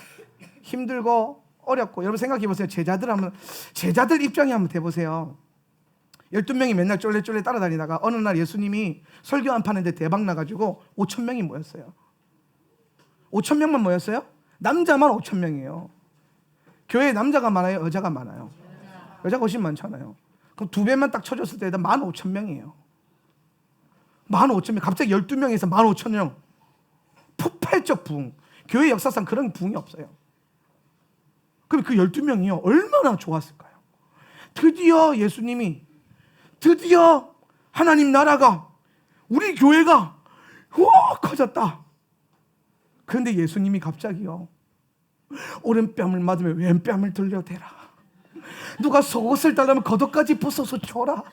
힘들고 어렵고 여러분 생각해 보세요. 제자들 입장에 한번 대 보세요. 12명이 맨날 쫄래쫄래 따라다니다가 어느 날 예수님이 설교 안 파는데 대박 나가지고 5,000명이 모였어요. 5,000명만 모였어요? 남자만 5,000명이에요. 교회에 남자가 많아요? 여자가 많아요? 여자가 훨씬 많잖아요. 그럼 2배만 딱 쳐줬을 때 15,000명이에요. 15,000명. 갑자기 12명에서 15,000명. 폭발적 부흥. 교회 역사상 그런 부흥이 없어요. 그럼 그 12명이요 얼마나 좋았을까요? 드디어 예수님이, 드디어 하나님 나라가, 우리 교회가 커졌다. 그런데 예수님이 갑자기요 오른뺨을 맞으면 왼뺨을 들려대라. 누가 속옷을 달라면 겉옷까지 벗어서 줘라.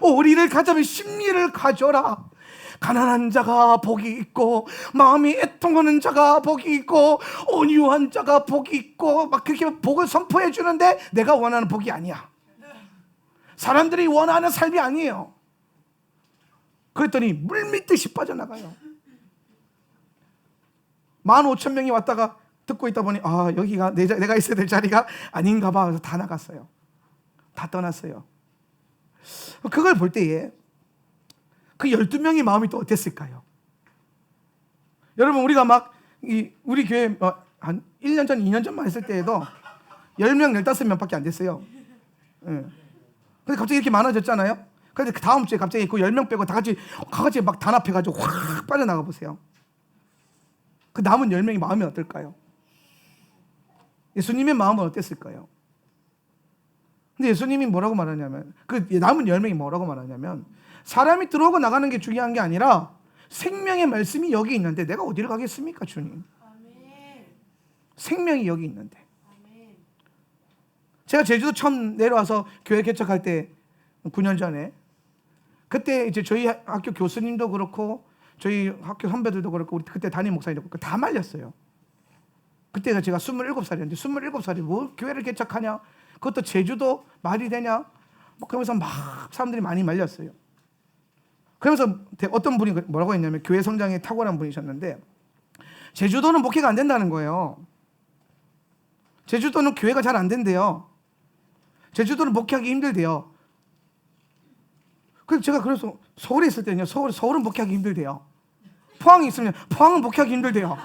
오리를 가자면 십리를 가져라. 가난한 자가 복이 있고 마음이 애통하는 자가 복이 있고 온유한 자가 복이 있고 막 그렇게 복을 선포해 주는데 내가 원하는 복이 아니야. 사람들이 원하는 삶이 아니에요. 그랬더니 물밀듯이 빠져나가요. 15,000명이 왔다가 듣고 있다 보니 여기가 내가 있어야 될 자리가 아닌가 봐. 그래서 다 나갔어요. 다 떠났어요. 그걸 볼 때에 그 12명의 마음이 또 어땠을까요? 여러분 우리가 막 우리 교회 한 1년 전 2년 전만 했을 때에도 10명 15명밖에 안 됐어요. 근데 갑자기 이렇게 많아졌잖아요. 그런데 그 다음 주에 갑자기 그 10명 빼고 다 같이 막 단합해가지고 확 빠져나가 보세요. 그 남은 10명의 마음이 어떨까요? 예수님의 마음은 어땠을까요? 근데 예수님이 뭐라고 말하냐면 그 남은 10명이 뭐라고 말하냐면 사람이 들어오고 나가는 게 중요한 게 아니라 생명의 말씀이 여기 있는데 내가 어디를 가겠습니까 주님? 생명이 여기 있는데. 제가 제주도 처음 내려와서 교회 개척할 때 9년 전에 그때 이제 저희 학교 교수님도 그렇고 저희 학교 선배들도 그렇고 우리 그때 담임 목사님도 그렇고 다 말렸어요. 그때가 제가 27살이었는데 27살이 뭐 교회를 개척하냐? 그것도 제주도 말이 되냐? 뭐 그러면서 막 사람들이 많이 말렸어요. 그러면서 어떤 분이 뭐라고 했냐면 교회 성장에 탁월한 분이셨는데 제주도는 목회가 안 된다는 거예요. 제주도는 교회가 잘 안 된대요. 제주도는 목회하기 힘들대요. 그래서 서울에 있을 때는요 서울은 목회하기 힘들대요. 포항에 있으면 포항은 목회하기 힘들대요.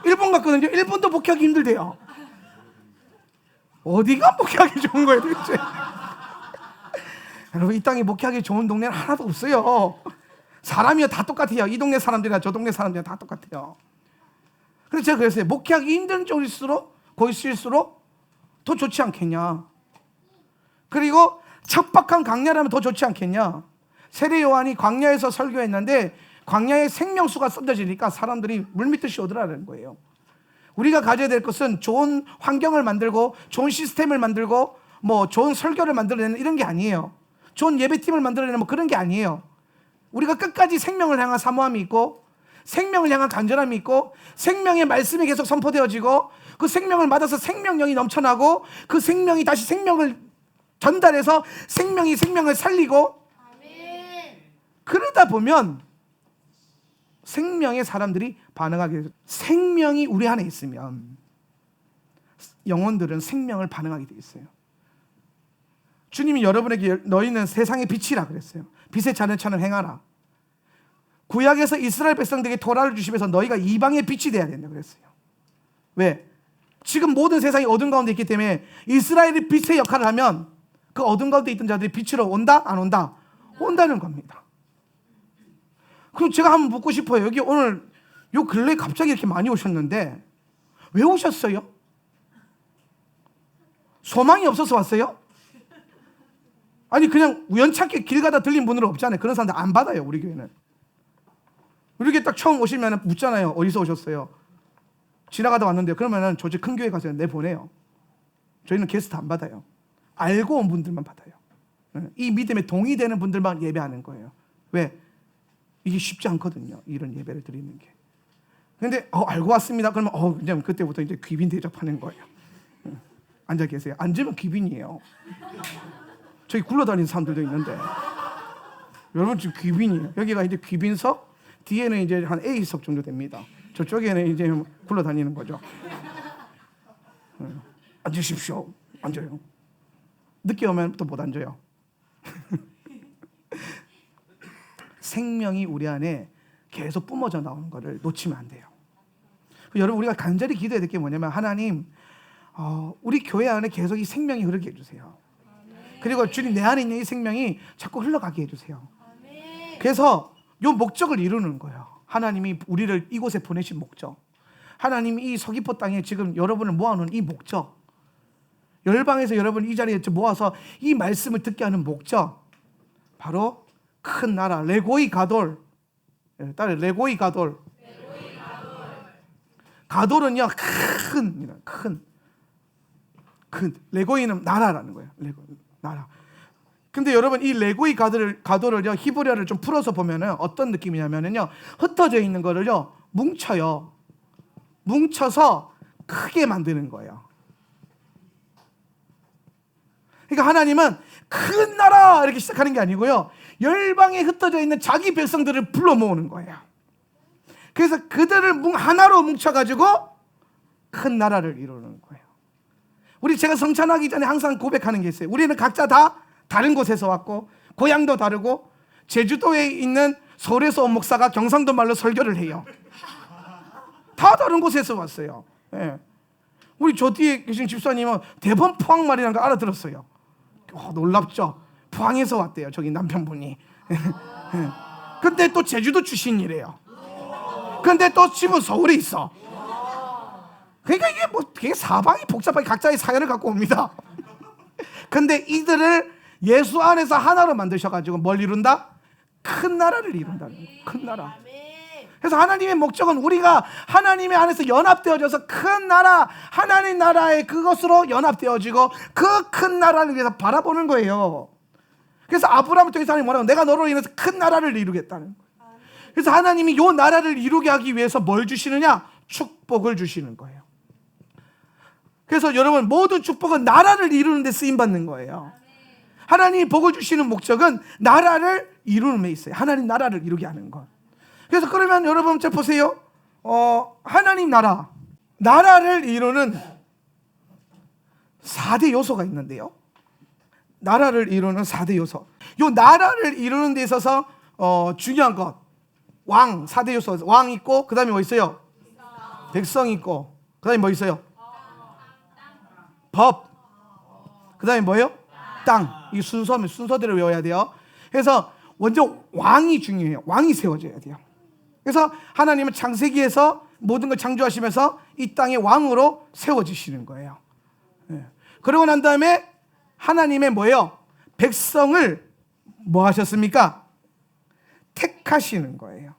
일본 갔거든요. 일본도 목회하기 힘들대요. 어디가 목회하기 좋은 거예요 도대체? 여러분 이 땅에 목회하기 좋은 동네는 하나도 없어요. 사람이요 다 똑같아요. 이 동네 사람들이나 저 동네 사람들이나 다 똑같아요. 그래서 제가 그랬어요. 목회하기 힘든 쪽일수록 거기일수록 더 좋지 않겠냐. 그리고 척박한 광야라면 더 좋지 않겠냐. 세례 요한이 광야에서 설교했는데 광야에 생명수가 쏟아지니까 사람들이 물밀듯이 오더라는 거예요. 우리가 가져야 될 것은 좋은 환경을 만들고 좋은 시스템을 만들고 뭐 좋은 설교를 만들어내는 이런 게 아니에요. 좋은 예배팀을 만들어내는 뭐 그런 게 아니에요. 우리가 끝까지 생명을 향한 사모함이 있고 생명을 향한 간절함이 있고 생명의 말씀이 계속 선포되어지고 그 생명을 받아서 생명력이 넘쳐나고 그 생명이 다시 생명을 전달해서 생명이 생명을 살리고 그러다 보면 생명의 사람들이 반응하게 돼요. 생명이 우리 안에 있으면 영혼들은 생명을 반응하게 돼 있어요. 주님이 여러분에게 너희는 세상의 빛이라 그랬어요. 빛의 자는 차는 행하라. 구약에서 이스라엘 백성들에게 토라를 주시면서 너희가 이방의 빛이 돼야 된다 그랬어요. 왜? 지금 모든 세상이 어둠 가운데 있기 때문에 이스라엘이 빛의 역할을 하면 그 어둠 가운데 있던 자들이 빛으로 온다? 안 온다? 온다는 겁니다. 그럼 제가 한번 묻고 싶어요. 여기 오늘 요 근래에 갑자기 이렇게 많이 오셨는데 왜 오셨어요? 소망이 없어서 왔어요? 아니 그냥 우연찮게 길 가다 들린 분들은 없잖아요. 그런 사람들 안 받아요. 우리 교회는. 우리 교회 딱 처음 오시면 묻잖아요. 어디서 오셨어요? 지나가다 왔는데 그러면은 저희 큰 교회 가서 내보내요. 저희는 게스트 안 받아요. 알고 온 분들만 받아요. 이 믿음에 동의되는 분들만 예배하는 거예요. 왜? 이게 쉽지 않거든요. 이런 예배를 드리는 게. 근데 알고 왔습니다. 그러면 그냥 그때부터 이제 귀빈 대접하는 거예요. 앉아 계세요. 앉으면 귀빈이에요. 저기 굴러다니는 사람들도 있는데 여러분 지금 귀빈이에요. 여기가 이제 귀빈석, 뒤에는 이제 한 A석 정도 됩니다. 저쪽에는 이제 굴러다니는 거죠. 앉으십시오. 앉아요. 늦게 오면 또 못 앉아요. 생명이 우리 안에 계속 뿜어져 나오는 것을 놓치면 안 돼요. 여러분, 우리가 간절히 기도해야 될 게 뭐냐면, 하나님, 우리 교회 안에 계속 이 생명이 흐르게 해주세요. 그리고 주님, 내 안에 있는 이 생명이 자꾸 흘러가게 해주세요. 그래서 이 목적을 이루는 거예요. 하나님이 우리를 이곳에 보내신 목적, 하나님이 이 서귀포 땅에 지금 여러분을 모아놓은 이 목적, 열방에서 여러분 이 자리에 모아서 이 말씀을 듣게 하는 목적, 바로 큰 나라 레고이 가돌. 따라 레고이 가돌. 가돌은요, 큰 레고이는 나라라는 거예요. 레고 나라. 근데 여러분, 이 레고이 가돌을요, 히브리어를 좀 풀어서 보면은 어떤 느낌이냐면은요, 흩어져 있는 거를요 뭉쳐요. 뭉쳐서 크게 만드는 거예요. 그러니까 하나님은 큰 나라 이렇게 시작하는 게 아니고요, 열방에 흩어져 있는 자기 백성들을 불러 모으는 거예요. 그래서 그들을 하나로 뭉쳐가지고 큰 나라를 이루는 거예요. 제가 성찬하기 전에 항상 고백하는 게 있어요. 우리는 각자 다 다른 곳에서 왔고, 고향도 다르고, 제주도에 있는 서울에서 온 목사가 경상도 말로 설교를 해요. 다 다른 곳에서 왔어요. 예. 우리 저 뒤에 계신 집사님은 대번 포항말이라는 거 알아들었어요. 놀랍죠? 포항에서 왔대요, 저기 남편분이. 근데 또 제주도 출신이래요. 근데 또 집은 서울에 있어. 그러니까 이게 사방이 복잡하게 각자의 사연을 갖고 옵니다. 근데 이들을 예수 안에서 하나로 만드셔가지고 뭘 이룬다? 큰 나라를 이룬다는 거예요. 큰 나라. 그래서 하나님의 목적은 우리가 하나님의 안에서 연합되어져서 큰 나라, 하나님 나라의 그것으로 연합되어지고 그 큰 나라를 위해서 바라보는 거예요. 그래서 아브라함을 통해서 하나님이 뭐라고? 내가 너로 인해서 큰 나라를 이루겠다는 거예요. 그래서 하나님이 이 나라를 이루게 하기 위해서 뭘 주시느냐? 축복을 주시는 거예요. 그래서 여러분, 모든 축복은 나라를 이루는 데 쓰임받는 거예요. 하나님이 복을 주시는 목적은 나라를 이루는 데 있어요. 하나님 나라를 이루게 하는 것. 그래서 그러면 여러분 잘 보세요. 하나님 나라를 이루는 4대 요소가 있는데요. 나라를 이루는 4대 요소. 이 나라를 이루는 데 있어서 중요한 것, 왕 4대 요소. 왕 있고, 그 다음에 뭐 있어요? 백성 있고, 그 다음에 뭐 있어요? 법. 그 다음에 뭐예요? 땅. 이 순서대로 외워야 돼요. 그래서 먼저 왕이 중요해요. 왕이 세워져야 돼요. 그래서 하나님은 창세기에서 모든 걸 창조하시면서 이 땅의 왕으로 세워지시는 거예요. 그러고 난 다음에 하나님의 뭐예요? 백성을 뭐 하셨습니까? 택하시는 거예요.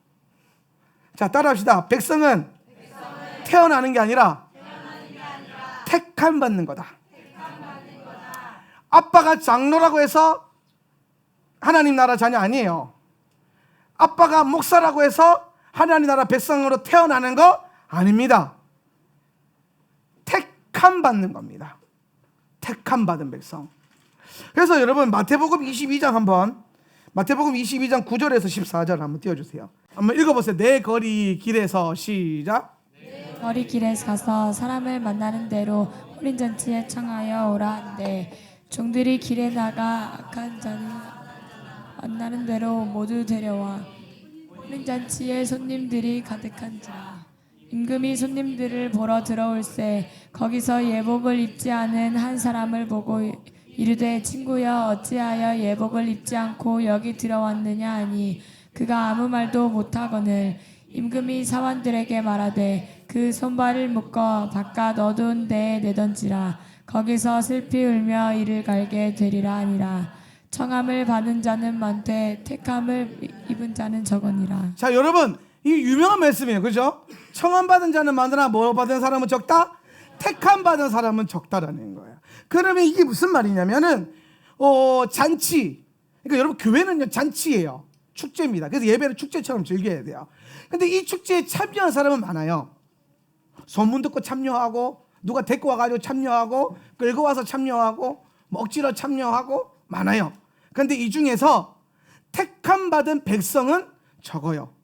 자, 따라합시다. 백성은 태어나는 게 아니라 택함 받는 거다. 아빠가 장로라고 해서 하나님 나라 자녀 아니에요. 아빠가 목사라고 해서 하나님 나라 백성으로 태어나는 거 아닙니다. 택함 받는 겁니다. 택함 받은 백성. 그래서 여러분, 마태복음 22장 한번, 마태복음 22장 9절에서 14절 한번 띄워주세요. 한번 읽어보세요. 내 거리 길에서, 시작.
거리 길에 가서 사람을 만나는 대로 혼인잔치에 청하여 오라 한대, 종들이 길에 나가 악한 자를 만나는 대로 모두 데려와 혼인잔치에 손님들이 가득한지라. 임금이 손님들을 보러 들어올새 거기서 예복을 입지 않은 한 사람을 보고 이르되, 친구여, 어찌하여 예복을 입지 않고 여기 들어왔느냐 하니, 그가 아무 말도 못하거늘 임금이 사원들에게 말하되, 그 손발을 묶어 바깥 어두운 데에 내던지라. 거기서 슬피 울며 이를 갈게 되리라 하니라. 청함을 받은 자는 많되 택함을 입은 자는 적으니라.
자, 여러분, 이 유명한 말씀이에요. 그죠? 청함 받은 자는 많으나 뭐 받은 사람은 적다? 택함 받은 사람은 적다라는 거예요. 그러면 이게 무슨 말이냐면은 잔치. 그러니까 여러분, 교회는요 잔치예요. 축제입니다. 그래서 예배를 축제처럼 즐겨야 돼요. 근데 이 축제에 참여한 사람은 많아요. 소문 듣고 참여하고, 누가 데리고 와가지고 참여하고, 끌고 와서 참여하고, 억지로 참여하고 많아요. 그런데 이 중에서 택함 받은 백성은 적어요.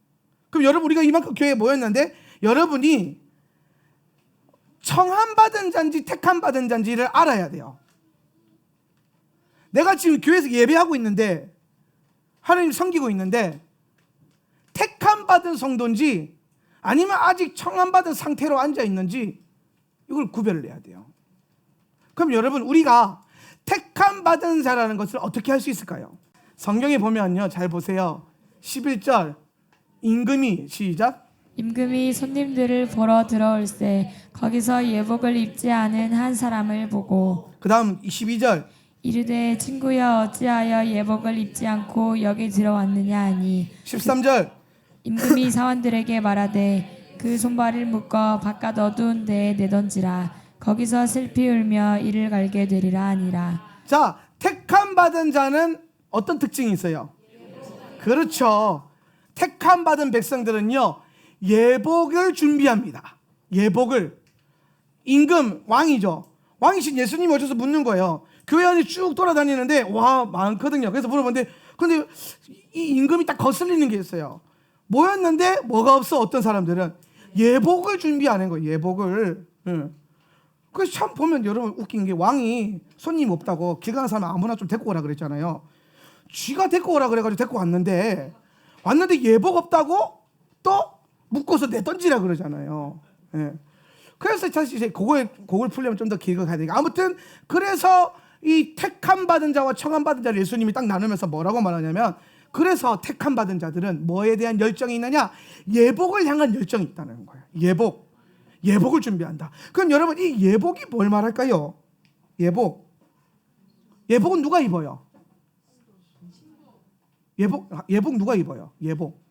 그럼 여러분, 우리가 이만큼 교회에 모였는데 여러분이 청함 받은 자인지 택함 받은 자인지를 알아야 돼요. 내가 지금 교회에서 예배하고 있는데 하나님 섬기고 있는데 택함 받은 성도인지 아니면 아직 청함 받은 상태로 앉아 있는지 이걸 구별을 해야 돼요. 그럼 여러분, 우리가 택함 받은 자라는 것을 어떻게 할 수 있을까요? 성경에 보면요, 잘 보세요. 11절 임금이 시작.
임금이 손님들을 보러 들어올세 거기서 예복을 입지 않은 한 사람을 보고
그 다음 22절
이르되 친구여 어찌하여 예복을 입지 않고 여기 들어왔느냐 하니
13절
임금이 사원들에게 말하되 그 손발을 묶어 바깥 어두운 데에 내던지라 거기서 슬피 울며 이를 갈게 되리라 하니라.
자, 택함 받은 자는 어떤 특징이 있어요? 그렇죠. 택함 받은 백성들은요, 예복을 준비합니다. 예복을. 임금, 왕이죠. 왕이신 예수님이 오셔서 묻는 거예요. 교회 안에 쭉 돌아다니는데 와, 많거든요. 그래서 물어보는데 근데 이 임금이 딱 거슬리는 게 있어요. 모였는데 뭐가 없어. 어떤 사람들은 예복을 준비하는 거예요. 예복을. 그래서 참 보면 여러분 웃긴 게, 왕이 손님 없다고 길 가는 사람 아무나 좀 데리고 오라 그랬잖아요. 쥐가 데리고 오라 그래가지고 데리고 왔는데 예복 없다고 또 묶어서 내던지라 그러잖아요. 예. 그래서 사실 이제 그걸 풀려면 좀 더 길게 가야 되니까, 아무튼 그래서 이 택함 받은 자와 청함 받은 자를 예수님이 딱 나누면서 뭐라고 말하냐면, 그래서 택함 받은 자들은 뭐에 대한 열정이 있느냐? 예복을 향한 열정이 있다는 거예요. 예복을 준비한다. 그럼 여러분, 이 예복이 뭘 말할까요? 예복은 누가 입어요? 예복 누가 입어요? 예복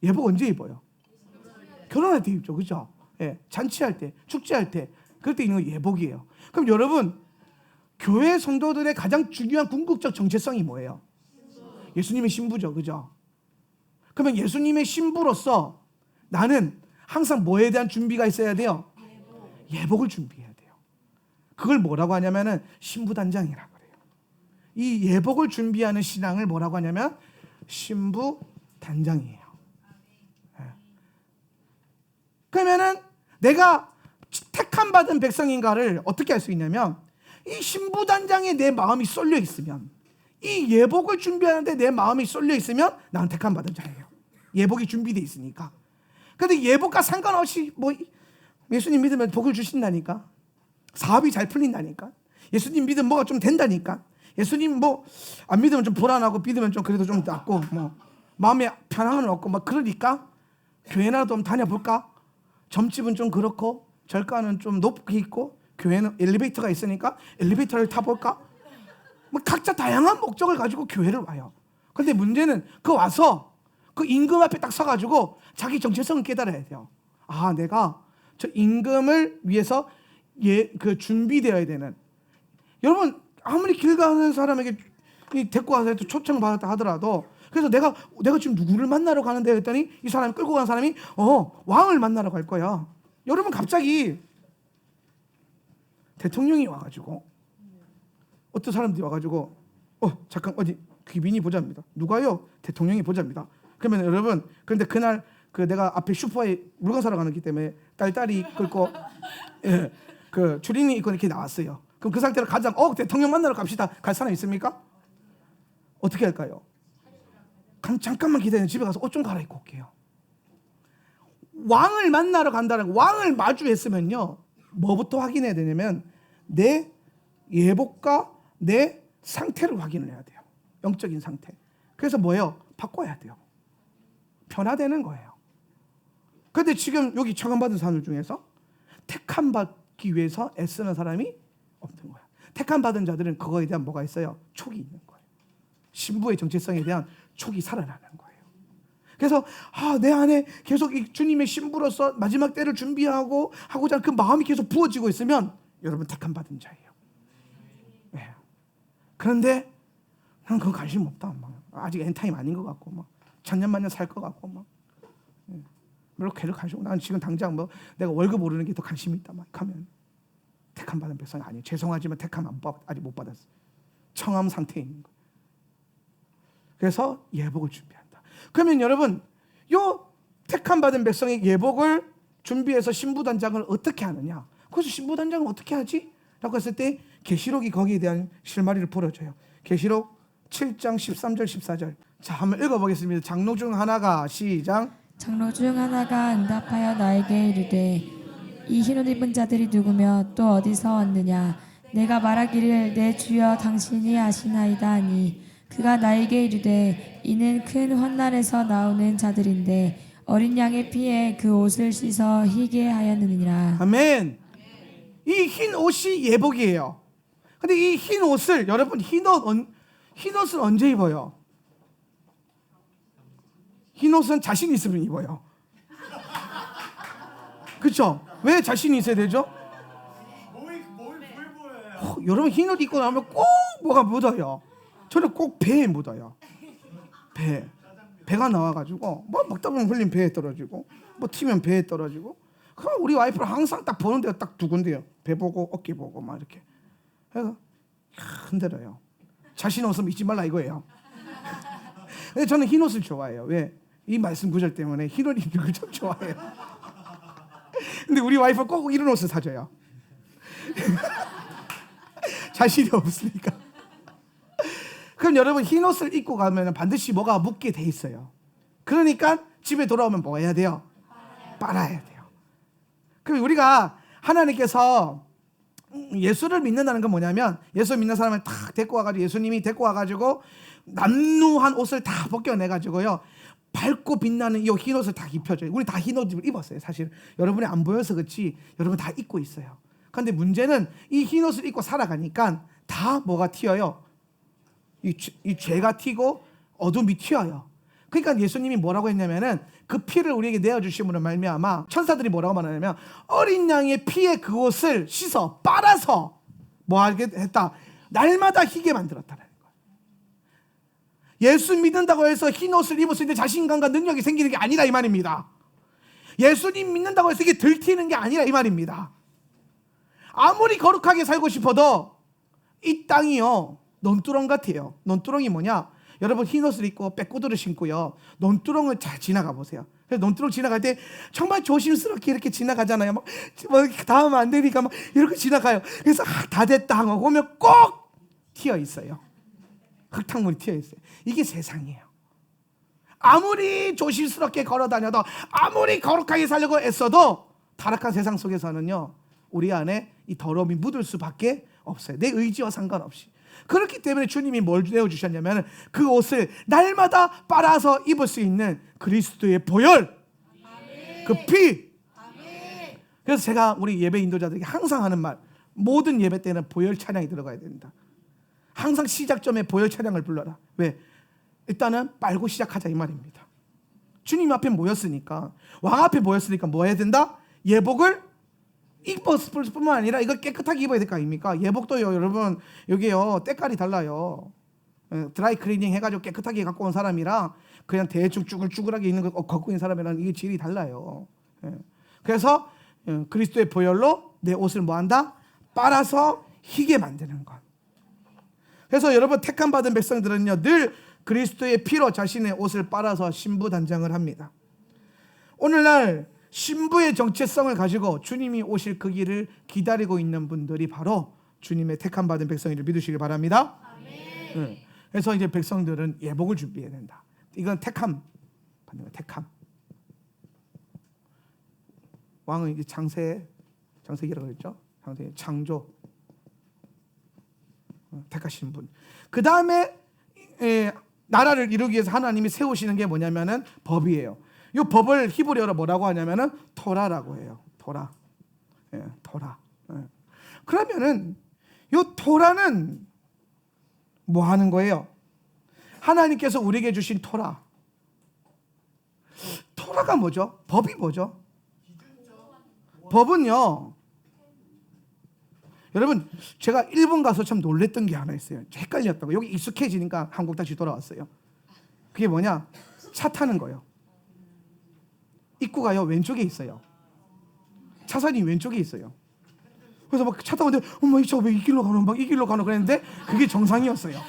언제 입어요? 결혼할 때 입죠, 그죠? 예, 잔치할 때, 축제할 때, 그럴 때 입는 거 예복이에요. 그럼 여러분, 교회 성도들의 가장 중요한 궁극적 정체성이 뭐예요? 예수님의 신부죠, 그죠? 그러면 예수님의 신부로서 나는 항상 뭐에 대한 준비가 있어야 돼요? 예복을 준비해야 돼요. 그걸 뭐라고 하냐면은 신부단장이라고 그래요. 이 예복을 준비하는 신앙을 뭐라고 하냐면 신부단장이에요. 그러면은 내가 택함 받은 백성인가를 어떻게 할 수 있냐면, 이 신부단장에 내 마음이 쏠려 있으면, 이 예복을 준비하는데 내 마음이 쏠려 있으면 나는 택함 받은 자예요. 예복이 준비되어 있으니까. 근데 예복과 상관없이 뭐 예수님 믿으면 복을 주신다니까, 사업이 잘 풀린다니까, 예수님 믿으면 뭐가 좀 된다니까, 예수님 뭐 안 믿으면 좀 불안하고 믿으면 좀 그래도 좀 낫고 뭐 마음에 편안함은 없고 막 그러니까 교회나라도 한번 다녀볼까? 점집은 좀 그렇고 절가는 좀 높게 있고 교회는 엘리베이터가 있으니까 엘리베이터를 타볼까? 뭐 각자 다양한 목적을 가지고 교회를 와요. 근데 문제는 그 와서 그 임금 앞에 딱 서가지고 자기 정체성을 깨달아야 돼요. 아, 내가 저 임금을 위해서 그 준비되어야 되는. 여러분, 아무리 길 가는 사람에게 데리고 와서 초청 받았다 하더라도, 그래서 내가 지금 누구를 만나러 가는데 했더니 이 사람이 끌고 간 사람이 왕을 만나러 갈 거야. 여러분, 갑자기 대통령이 와가지고, 어떤 사람들이 와가지고 잠깐 어디 귀빈이 보자입니다. 누가요? 대통령이 보자입니다. 그러면 여러분, 그런데 그날 내가 앞에 슈퍼에 물건 사러 가기 때문에 딸이 끌고 그 주린이 입고 이렇게 나왔어요. 그럼 그 상태로 가장 대통령 만나러 갑시다. 갈 사람 있습니까? 어떻게 할까요? 잠깐만 기다려, 집에 가서 옷 좀 갈아입고 올게요. 왕을 만나러 간다는, 왕을 마주했으면요, 뭐부터 확인해야 되냐면 내 예복과 내 상태를 확인을 해야 돼요. 영적인 상태. 그래서 뭐예요? 바꿔야 돼요. 변화되는 거예요. 그런데 지금 여기 청함받은 사람들 중에서 택함 받기 위해서 애쓰는 사람이 없는 거야. 택함 받은 자들은 그거에 대한 뭐가 있어요? 촉이 있는 거예요. 신부의 정체성에 대한 촉이 살아나는 거예요. 그래서 내 안에 계속 이 주님의 신부로서 마지막 때를 준비하고 하고자 하는 그 마음이 계속 부어지고 있으면 여러분 택함 받은 자예요. 네. 그런데 난 그거 관심 없다. 아직 엔타임 아닌 것 같고 천년만년 살 것 같고 별로 걔를 관심 없고, 난 지금 당장 내가 월급 오르는 게 더 관심이 있다 하면 택함 받은 백성이 아니에요. 죄송하지만 택함 아직 못 받았어요. 청함 상태에 있는 거예요. 그래서 예복을 준비한다. 그러면 여러분, 요 택함 받은 백성의 예복을 준비해서 신부단장을 어떻게 하느냐? 그래서 신부단장은 어떻게 하지? 라고 했을 때 계시록이 거기에 대한 실마리를 풀어줘요. 계시록 7장 13절 14절. 자, 한번 읽어보겠습니다. 장로 중 하나가 시작.
장로 중 하나가 응답하여 나에게 이르되 이 흰옷 입은 자들이 누구며 또 어디서 왔느냐. 내가 말하기를 내 주여 당신이 아시나이다 하니 그가 나에게 이르되 이는 큰 환난에서 나오는 자들인데 어린 양의 피에 그 옷을 씻어 희게 하였느니라.
아멘. 이 흰 옷이 예복이에요. 근데 이 흰 옷을 여러분 흰옷은 언제 입어요? 흰옷은 자신 있으면 입어요. 그렇죠? 왜 자신이 있어야 되죠? 여러분 흰옷 입고 나면 꼭 뭐가 묻어요. 저는 꼭 배에 묻어요. 배가 나와가지고 뭐 먹다 보면 흘림 배에 떨어지고 뭐 튀면 배에 떨어지고. 그럼 우리 와이프를 항상 딱 보는 데가 딱 두 군데요. 배 보고 어깨 보고 막 이렇게 해서 흔들어요. 자신 없으면 잊지 말라 이거예요. 근데 저는 흰옷을 좋아해요. 왜? 이 말씀 구절 때문에 흰옷 입는 걸 좀 좋아해요. 근데 우리 와이프 꼭 이런 옷을 사줘요. 자신이 없으니까. 그럼 여러분 흰옷을 입고 가면 반드시 뭐가 묻게 돼 있어요. 그러니까 집에 돌아오면 뭐 해야 돼요? 빨아야 돼요. 그럼 우리가 하나님께서 예수를 믿는다는 건 뭐냐면 예수 믿는 사람을 딱 데리고 와가지고 예수님이 데리고 와가지고 남루한 옷을 다 벗겨내가지고요 밝고 빛나는 이 흰옷을 다 입혀줘요. 우리 다 흰옷을 입었어요. 사실 여러분이 안 보여서 그렇지 여러분 다 입고 있어요. 그런데 문제는 이 흰옷을 입고 살아가니까 다 뭐가 튀어요? 이 죄가 튀고 어둠이 튀어요. 그러니까 예수님이 뭐라고 했냐면은 그 피를 우리에게 내어주심으로 말미암아 천사들이 뭐라고 말하냐면 어린 양의 피에 그 옷을 씻어 빨아서 뭐 하게 했다? 날마다 희게 만들었다는 거예요. 예수 믿는다고 해서 흰 옷을 입었을 때 자신감과 능력이 생기는 게 아니라 이 말입니다. 예수님 믿는다고 해서 이게 들튀는 게 아니라 이 말입니다. 아무리 거룩하게 살고 싶어도 이 땅이요 논두렁 같아요. 논두렁이 뭐냐? 여러분 흰옷을 입고 빼꾸드를 신고요 논두렁을 잘 지나가 보세요. 그래서 논두렁 지나갈 때 정말 조심스럽게 이렇게 지나가잖아요. 뭐 닿으면 안 되니까 막 이렇게 지나가요. 그래서 다 됐다 하고 보면 꼭 튀어 있어요. 흙탕물이 튀어 있어요. 이게 세상이에요. 아무리 조심스럽게 걸어 다녀도 아무리 거룩하게 살려고 애써도 타락한 세상 속에서는요 우리 안에 이 더러움이 묻을 수밖에 없어요. 내 의지와 상관없이. 그렇기 때문에 주님이 뭘 내어주셨냐면 그 옷을 날마다 빨아서 입을 수 있는 그리스도의 보혈, 그 피. 그래서 제가 우리 예배 인도자들에게 항상 하는 말, 모든 예배 때는 보혈 찬양이 들어가야 된다. 항상 시작점에 보혈 찬양을 불러라. 왜? 일단은 빨고 시작하자 이 말입니다. 주님 앞에 모였으니까, 왕 앞에 모였으니까 뭐 해야 된다? 예복을 입었을 뿐만 아니라 이걸 깨끗하게 입어야 될 거 아닙니까? 예복도요 여러분 여기요 때깔이 달라요. 드라이 클리닝 해가지고 깨끗하게 갖고 온 사람이랑 그냥 대충 쭈글쭈글하게 있는 거 갖고 있는 사람이랑 이게 질이 달라요. 그래서 그리스도의 보혈로 내 옷을 뭐한다? 빨아서 희게 만드는 것. 그래서 여러분 택함 받은 백성들은요 늘 그리스도의 피로 자신의 옷을 빨아서 신부단장을 합니다. 오늘날 신부의 정체성을 가지고 주님이 오실 그 길을 기다리고 있는 분들이 바로 주님의 택함 받은 백성이를 믿으시길 바랍니다. 아멘. 그래서 이제 백성들은 예복을 준비해야 된다. 이건 택함 받는 거예요. 택함. 왕은 이제 장세기라고 했죠. 장세, 창조. 택하신 분. 그 다음에 나라를 이루기 위해서 하나님이 세우시는 게 뭐냐면은 법이에요. 이 법을 히브리어로 뭐라고 하냐면은 토라라고 해요. 토라. 토라. 그러면은 이 토라는 뭐 하는 거예요? 하나님께서 우리에게 주신 토라. 토라가 뭐죠? 법이 뭐죠? 법은요. 여러분 제가 일본 가서 참 놀랬던 게 하나 있어요. 헷갈렸다고. 여기 익숙해지니까 한국 다시 돌아왔어요. 그게 뭐냐? 차 타는 거예요. 입구가요 왼쪽에 있어요. 차선이 왼쪽에 있어요. 그래서 막 차 타고 있는데 엄마 이 차가 왜 이 길로 가노? 막 이 길로 가노? 그랬는데 그게 정상이었어요.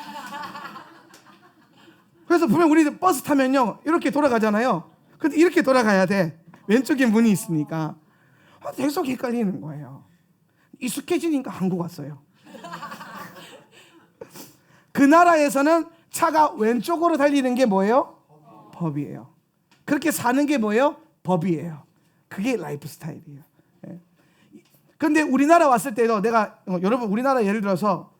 그래서 분명 우리 버스 타면요 이렇게 돌아가잖아요. 근데 이렇게 돌아가야 돼. 왼쪽에 문이 있으니까 계속 헷갈리는 거예요. 익숙해지니까 한국 왔어요. 그 나라에서는 차가 왼쪽으로 달리는 게 뭐예요? 법이에요. 그렇게 사는 게 뭐예요? 법이에요. 그게 라이프 스타일이에요. 그런데 우리나라 왔을 때도 내가 여러분 우리나라 예를 들어서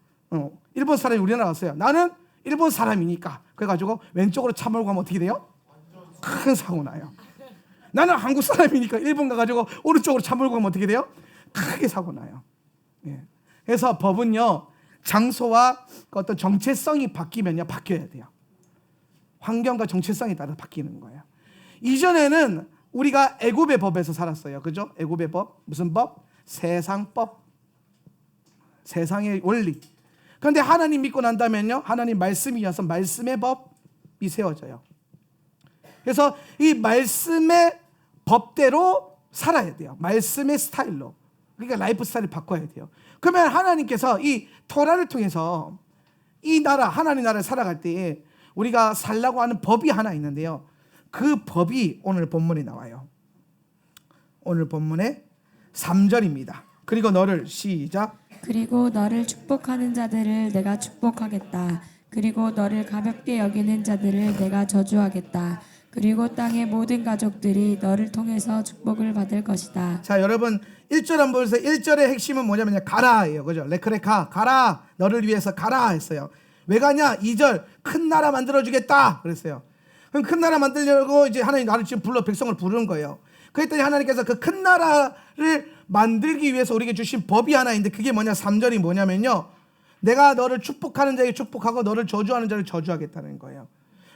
일본 사람이 우리나라 왔어요. 나는 일본 사람이니까 그래가지고 왼쪽으로 차 몰고 가면 어떻게 돼요? 큰 사고 나요. 나는 한국 사람이니까 일본 가가지고 오른쪽으로 차 몰고 가면 어떻게 돼요? 크게 사고 나요. 그래서 법은요 장소와 어떤 정체성이 바뀌면요 바뀌어야 돼요. 환경과 정체성에 따라 바뀌는 거예요. 이전에는 우리가 애굽의 법에서 살았어요. 그죠? 애굽의 법 무슨 법? 세상법, 세상의 원리. 그런데 하나님 믿고 난다면요 하나님 말씀이 와서 말씀의 법이 세워져요. 그래서 이 말씀의 법대로 살아야 돼요. 말씀의 스타일로. 그러니까 라이프 스타일을 바꿔야 돼요. 그러면 하나님께서 이 토라를 통해서 이 나라 하나님 나라를 살아갈 때 우리가 살라고 하는 법이 하나 있는데요. 그 법이 오늘 본문에 나와요. 오늘 본문에 3절입니다. 그리고 너를 시작.
그리고 너를 축복하는 자들을 내가 축복하겠다. 그리고 너를 가볍게 여기는 자들을 내가 저주하겠다. 그리고 땅의 모든 가족들이 너를 통해서 축복을 받을 것이다.
자 여러분 1절 한번 보세요. 1절의 핵심은 뭐냐면 가라예요. 그죠? 레크레카 가라. 너를 위해서 가라 했어요. 왜 가냐? 2절 큰 나라 만들어주겠다 그랬어요. 그럼 큰 나라 만들려고 이제 하나님 나를 지금 불러 백성을 부르는 거예요. 그랬더니 하나님께서 그 큰 나라를 만들기 위해서 우리에게 주신 법이 하나 있는데 그게 뭐냐? 3절이 뭐냐면요 내가 너를 축복하는 자에게 축복하고 너를 저주하는 자를 저주하겠다는 거예요.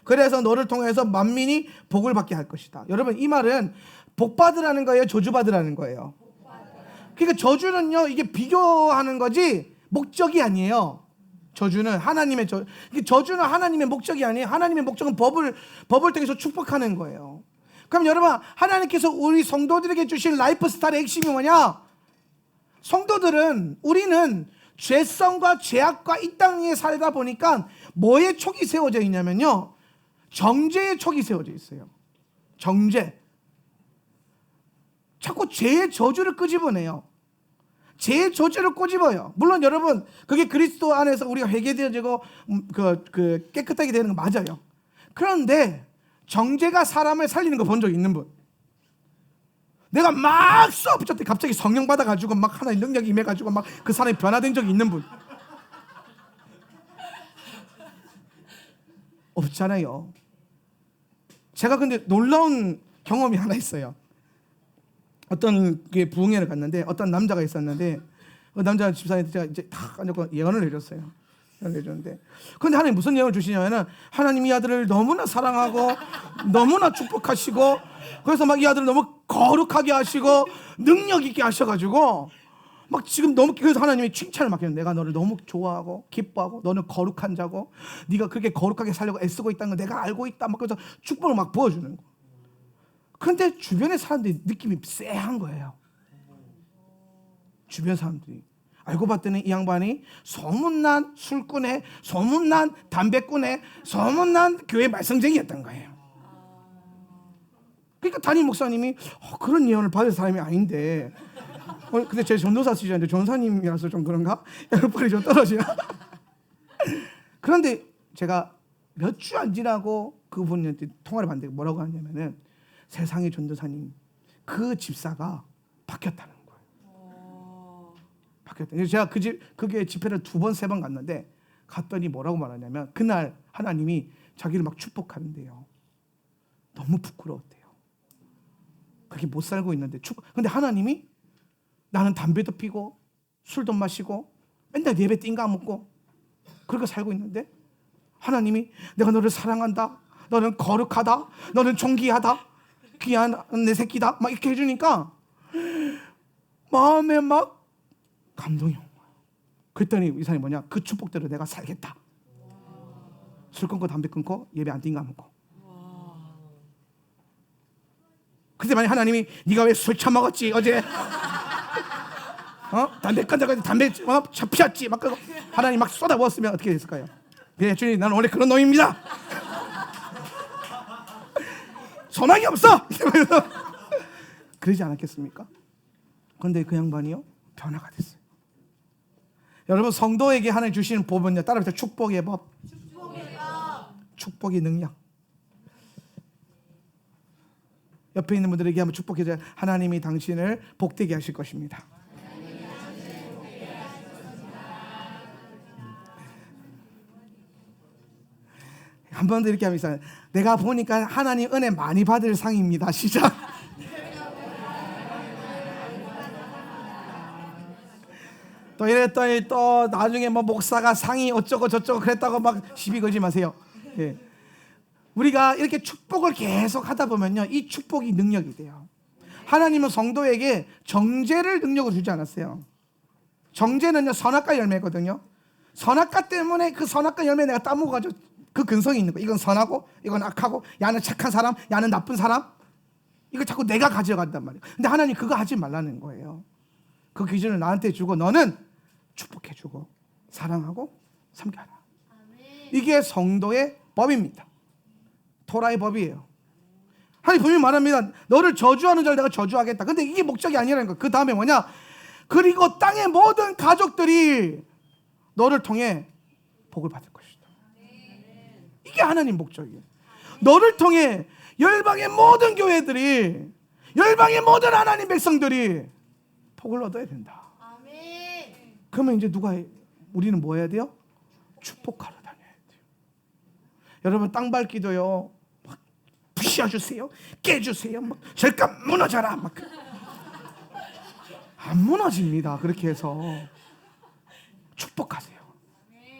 그래서 너를 통해서 만민이 복을 받게 할 것이다. 여러분 이 말은 복 받으라는 거예요? 저주 받으라는 거예요? 그러니까 저주는요 이게 비교하는 거지 목적이 아니에요. 저주는 하나님의 저주는 하나님의 목적이 아니에요. 하나님의 목적은 법을 통해서 축복하는 거예요. 그럼 여러분 하나님께서 우리 성도들에게 주신 라이프 스타일의 핵심이 뭐냐? 성도들은 우리는 죄성과 죄악과 이 땅에 살다 보니까 뭐의 촉이 세워져 있냐면요 정죄의 촉이 세워져 있어요. 정죄. 자꾸 죄의 저주를 끄집어내요. 죄의 저주를 꼬집어요. 물론 여러분 그게 그리스도 안에서 우리가 회개되어지고 깨끗하게 되는 거 맞아요. 그런데 정죄가 사람을 살리는 거 본 적 있는 분? 내가 막 쏘아 붙였더니 갑자기 성령 받아가지고 막 하나의 능력이 임해가지고 막 그 사람이 변화된 적이 있는 분? 없잖아요. 제가 근데 놀라운 경험이 하나 있어요. 어떤 부흥회를 갔는데 어떤 남자가 있었는데 그 남자 집사님한테 이제 탁 앉아서 예언을 해줬어요. 예언을 해줬는데 근데 하나님 무슨 예언을 주시냐면은 하나님 이 아들을 너무나 사랑하고 너무나 축복하시고 그래서 막 이 아들을 너무 거룩하게 하시고 능력 있게 하셔가지고 막 지금 너무 그래서 하나님이 칭찬을 맡겨요. 내가 너를 너무 좋아하고 기뻐하고 너는 거룩한 자고 네가 그렇게 거룩하게 살려고 애쓰고 있다는 걸 내가 알고 있다. 막 그래서 축복을 막 부어주는 거. 그런데 주변의 사람들이 느낌이 쎄한 거예요. 주변 사람들이 알고 봤더니 이 양반이 소문난 술꾼에 소문난 담배꾼에 소문난 교회 말썽쟁이였던 거예요. 그러니까 담임 목사님이 그런 예언을 받을 사람이 아닌데 근데 제 전도사 시절인데 전사님이라서 좀 그런가? 여러분이 좀 떨어지나? 그런데 제가 몇 주 안 지나고 그분한테 통화를 받는데 뭐라고 하냐면은 세상의 전도사님 그 집사가 바뀌었다는 거예요. 바뀌었다. 그래서 제가 그게 집회를 2번 3번 갔는데 갔더니 뭐라고 말하냐면 그날 하나님이 자기를 막 축복하는데요. 너무 부끄러웠대요. 그렇게 못 살고 있는데 근데 하나님이 나는 담배도 피고 술도 마시고 맨날 예배 띵가 먹고 그렇게 살고 있는데 하나님이 내가 너를 사랑한다. 너는 거룩하다. 너는 존귀하다. 귀한 내 새끼다. 막 이렇게 해주니까 마음에 막 감동이 온 거야. 그랬더니 이 사람이 뭐냐? 그 축복대로 내가 살겠다. 술 끊고 담배 끊고 예배 안 띵가 먹고. 근데 만약 하나님이 네가 왜 술 처먹었지 어제? 담배 끊자고 담배 피웠지 막 그러고 하나님 막 쏟아부었으면 어떻게 됐을까요? 네, 주님 나는 원래 그런 놈입니다. 소망이 없어. 그러지 않았겠습니까? 그런데 그 양반이요 변화가 됐어요. 여러분 성도에게 하나님 주시는 법은요, 따라합시다. 축복의 법. 축복의 능력. 옆에 있는 분들에게 한번 축복해줘요. 하나님이 당신을 복되게 하실 것입니다. 한 번 더 이렇게 하면서, 내가 보니까 하나님 은혜 많이 받을 상입니다. 시작. 또 이랬더니 또 나중에 뭐 목사가 상이 어쩌고 저쩌고 그랬다고 막 시비 걸지 마세요. 예. 우리가 이렇게 축복을 계속 하다 보면요, 이 축복이 능력이 돼요. 하나님은 성도에게 정죄를 능력으로 주지 않았어요. 정죄는요, 선악과 열매거든요. 선악과 때문에 그 선악과 열매 내가 따먹어가지고 그 근성이 있는 거예요. 이건 선하고 이건 악하고, 야는 착한 사람, 야는 나쁜 사람, 이걸 자꾸 내가 가져간단 말이에요. 근데 하나님 그거 하지 말라는 거예요. 그 기준을 나한테 주고 너는 축복해주고 사랑하고 섬겨라. 이게 성도의 법입니다. 토라의 법이에요. 하나님 분명히 말합니다. 너를 저주하는 자를 내가 저주하겠다. 근데 이게 목적이 아니라는 거예요. 그 다음에 뭐냐? 그리고 땅의 모든 가족들이 너를 통해 복을 받을 것이다. 이게 하나님 목적이에요. 너를 통해 열방의 모든 교회들이, 열방의 모든 하나님 백성들이 복을 얻어야 된다. 그러면 이제 우리는 뭐 해야 돼요? 축복하러 다녀야 돼요. 여러분 땅 밟기도요, 막 부셔주세요, 깨주세요, 막 절감 무너져라, 막 안 무너집니다. 그렇게 해서 축복하세요.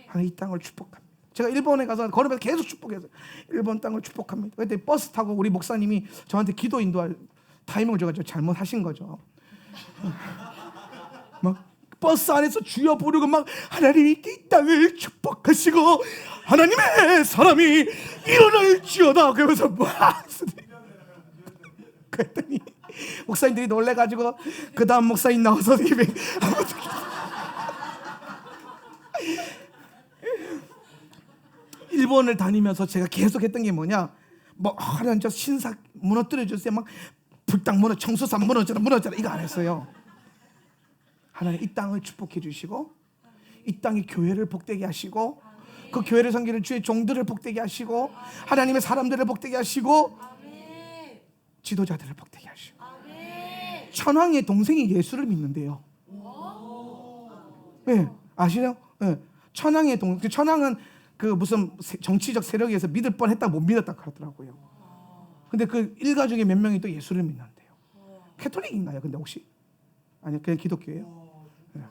하나님 이 땅을 축복합니다. 제가 일본에 가서 걸으면서 계속 축복해서 일본 땅을 축복합니다. 그때 버스 타고 우리 목사님이 저한테 기도 인도할 타이밍을 줘가지고 잘못하신 거죠. 막 버스 안에서 주여 부르고 막 하나님 이 땅을 축복하시고 하나님의 사람이 일어날지어다 그러면서 막 그랬더니 목사님들이 놀래가지고 그 다음 목사님 나와서 일본을 다니면서 제가 계속 했던 게 뭐냐, 뭐 하나님 저 신사 무너뜨려 주세요, 막 불당 무너, 청소산 무너져라 이거 안 했어요. 하나님 이 땅을 축복해 주시고 이 땅의 교회를 복되게 하시고 그 교회를 섬기는 주의 종들을 복되게 하시고 하나님의 사람들을 복되게 하시고 지도자들을 복되게 하시고. 천황의 동생이 예수를 믿는데요. 네, 아시나요? 네. 천황의 천황은 그 무슨 정치적 세력에서 믿을 뻔했다 못 믿었다 그러더라고요. 근데 그 일가족의 몇 명이 또 예수를 믿는데요. 캐톨릭인가요? 근데 혹시? 아니요, 그냥 기독교예요. 네.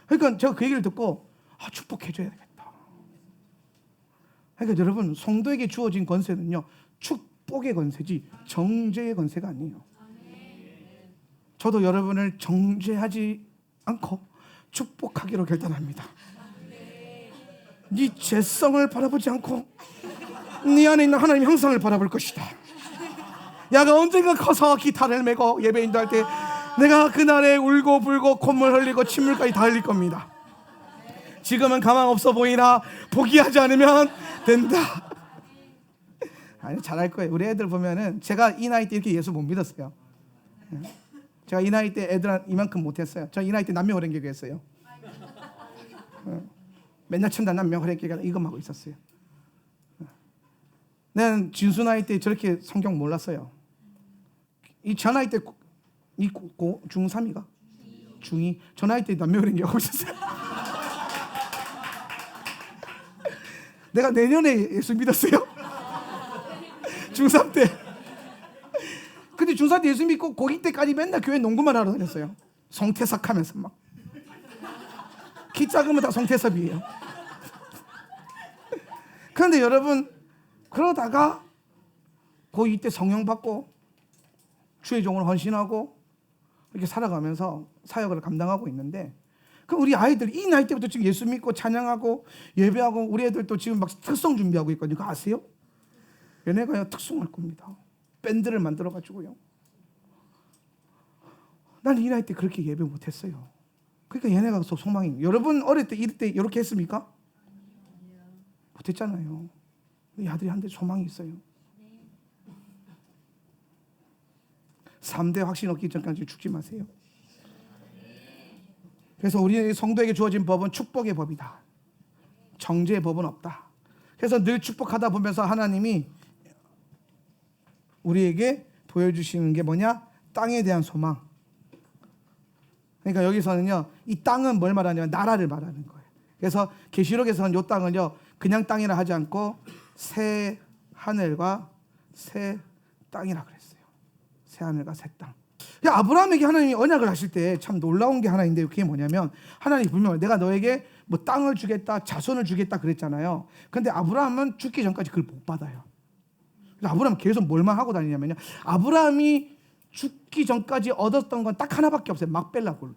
그러니까 제가 그 얘기를 듣고 축복해줘야 되겠다. 그러니까 여러분 성도에게 주어진 권세는요, 축복의 권세지 정죄의 권세가 아니에요. 저도 여러분을 정죄하지 않고 축복하기로 결단합니다. 네 죄성을 바라보지 않고 네 안에 있는 하나님의 형상을 바라볼 것이다. 야가 언젠가 커서 기타를 메고 예배 인도할 때 내가 그날에 울고 불고 콧물 흘리고 침물까지 다 흘릴 겁니다. 지금은 가망 없어 보이나 포기하지 않으면 된다. 아니 잘할 거예요. 우리 애들 보면은 제가 이 나이 때 이렇게 예수 못 믿었어요. 제가 이 나이 때 애들 이만큼 못했어요. 저 이 나이 때 남녀호랭개교 했어요. 맨날 천단 남녀호랭개가 이것만 하고 있었어요. 나는 진수 나이 때 저렇게 성경 몰랐어요. 이 저 나이 때 이 중3이가? 중2? 저 나이 때 남녀호랭개 하고 있었어요. 내가 내년에 예수 믿었어요. 중3 때. 근데 중3 때 예수 믿고 고2 때까지 맨날 교회 농구만 하러 다녔어요. 송태섭 하면서 막. 키 작으면 다 송태섭이에요. 그런데 여러분 그러다가 고2 때 성령 받고 주의 종으로 헌신하고 이렇게 살아가면서 사역을 감당하고 있는데, 그 우리 아이들 이 나이 때부터 지금 예수 믿고 찬양하고 예배하고 우리 애들도 지금 막 특송 준비하고 있거든요. 그거 아세요? 얘네가요 특송할 겁니다. 밴드를 만들어 가지고요. 나는 이 나이 때 그렇게 예배 못했어요. 그러니까 얘네가 소망이. 여러분 어릴 때 이럴 때 이렇게 했습니까? 못했잖아요. 이 아들이 한테 소망이 있어요. 3대 확신 얻기 전까지 죽지 마세요. 그래서 우리 성도에게 주어진 법은 축복의 법이다. 정죄의 법은 없다. 그래서 늘 축복하다 보면서 하나님이 우리에게 보여주시는 게 뭐냐? 땅에 대한 소망. 그러니까 여기서는요, 이 땅은 뭘 말하냐면 나라를 말하는 거예요. 그래서 계시록에서는 이 땅은요, 그냥 땅이라 하지 않고 새 하늘과 새 땅이라 그랬어요. 새 하늘과 새 땅. 아브라함에게 하나님이 언약을 하실 때 참 놀라운 게 하나 있는데, 그게 뭐냐면 하나님이 분명히 내가 너에게 뭐 땅을 주겠다, 자손을 주겠다 그랬잖아요. 근데 아브라함은 죽기 전까지 그걸 못 받아요. 그래서 아브라함은 계속 뭘만 하고 다니냐면요, 아브라함이 죽기 전까지 얻었던 건 딱 하나밖에 없어요. 막벨라 굴.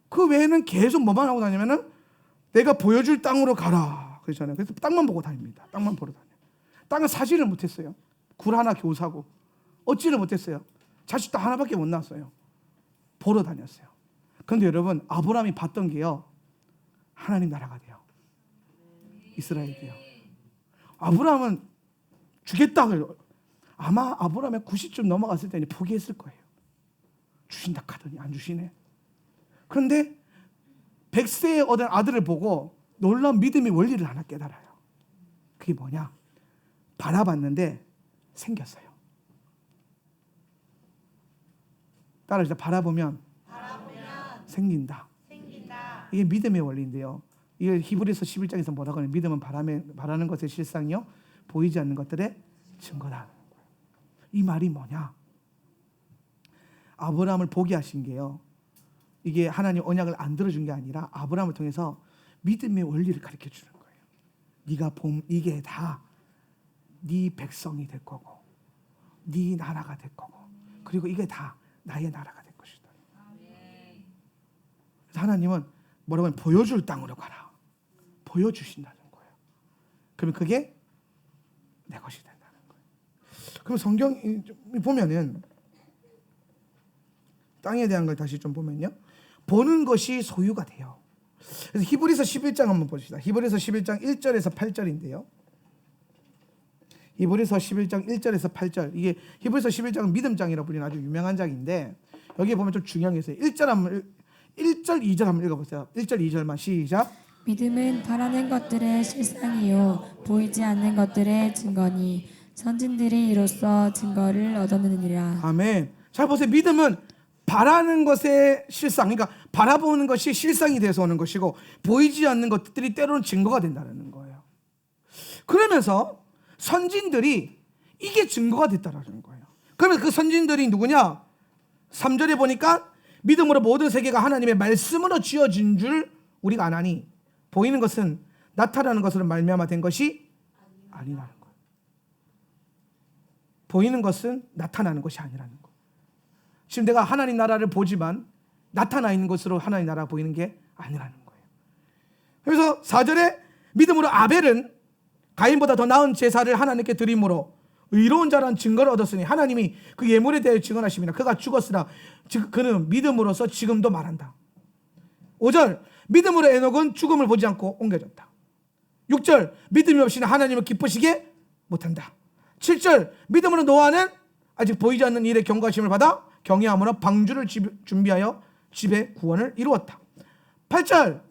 그 외에는 계속 뭐만 하고 다니면은 내가 보여줄 땅으로 가라 그러잖아요. 그래서 땅만 보고 다닙니다. 땅만 보러 다녀요. 땅을 사지를 못했어요. 굴 하나 겨우 사고 얻지를 못했어요. 자식도 하나밖에 못 낳았어요. 보러 다녔어요. 그런데 여러분, 아브라함이 봤던 게요, 하나님 나라가 돼요. 이스라엘이 돼요. 아브라함은 주겠다 그래요. 아마 아브라함의 90쯤 넘어갔을 때는 포기했을 거예요. 주신다 하더니 안 주시네. 그런데 100세에 얻은 아들을 보고 놀라운 믿음의 원리를 하나 깨달아요. 그게 뭐냐? 바라봤는데 생겼어요. 따라서 바라보면 생긴다. 이게 믿음의 원리인데요. 이게 히브리서 11장에서 뭐라고 하냐면 믿음은 바라는 것의 실상이요, 보이지 않는 것들의 증거다. 이 말이 뭐냐? 아브라함을 보게 하신 게요, 이게 하나님 언약을 안 들어준 게 아니라 아브라함을 통해서 믿음의 원리를 가르쳐 주는 거예요. 네가 봄 이게 다 네 백성이 될 거고, 네 나라가 될 거고, 그리고 이게 다 나의 나라가 될 것이다. 그래서 하나님은 뭐라고 하면 보여줄 땅으로 가라. 보여주신다는 거예요. 그러면 그게 내 것이 된다는 거예요. 그럼 성경 보면은 땅에 대한 걸 다시 좀 보면요, 보는 것이 소유가 돼요. 그래서 히브리서 11장 한번 보시다. 히브리서 11장 1절에서 8절인데요. 히브리서 11장 1절에서 8절. 이게 히브리서 11장은 믿음장이라고 불리는 아주 유명한 장인데, 여기에 보면 좀 중요한 게 있어요. 1절, 2절 한번 읽어보세요. 1절, 2절만 시작.
믿음은 바라는 것들의 실상이요 보이지 않는 것들의 증거니 선진들이 이로써 증거를 얻었느니라.
아멘. 잘 보세요. 믿음은 바라는 것의 실상, 그러니까 바라보는 것이 실상이 돼서 오는 것이고, 보이지 않는 것들이 때로는 증거가 된다는 거예요. 그러면서 선진들이 이게 증거가 됐다는 거예요. 그러면 그 선진들이 누구냐? 3절에 보니까 믿음으로 모든 세계가 하나님의 말씀으로 지어진 줄 우리가 아나니 보이는 것은 나타나는 것으로 말미암아 된 것이 아니라는 거예요. 보이는 것은 나타나는 것이 아니라는 거예요. 지금 내가 하나님 나라를 보지만 나타나 있는 것으로 하나님 나라가 보이는 게 아니라는 거예요. 그래서 4절에 믿음으로 아벨은 가인보다 더 나은 제사를 하나님께 드림으로 의로운 자라는 증거를 얻었으니 하나님이 그 예물에 대해 증언하십니다. 그가 죽었으나 그는 믿음으로서 지금도 말한다. 5절 믿음으로 에녹은 죽음을 보지 않고 옮겨졌다. 6절 믿음이 없이는 하나님을 기쁘시게 못한다. 7절 믿음으로 노아는 아직 보이지 않는 일에 경고하심을 받아 경외함으로 방주를 준비하여 집에 구원을 이루었다. 8절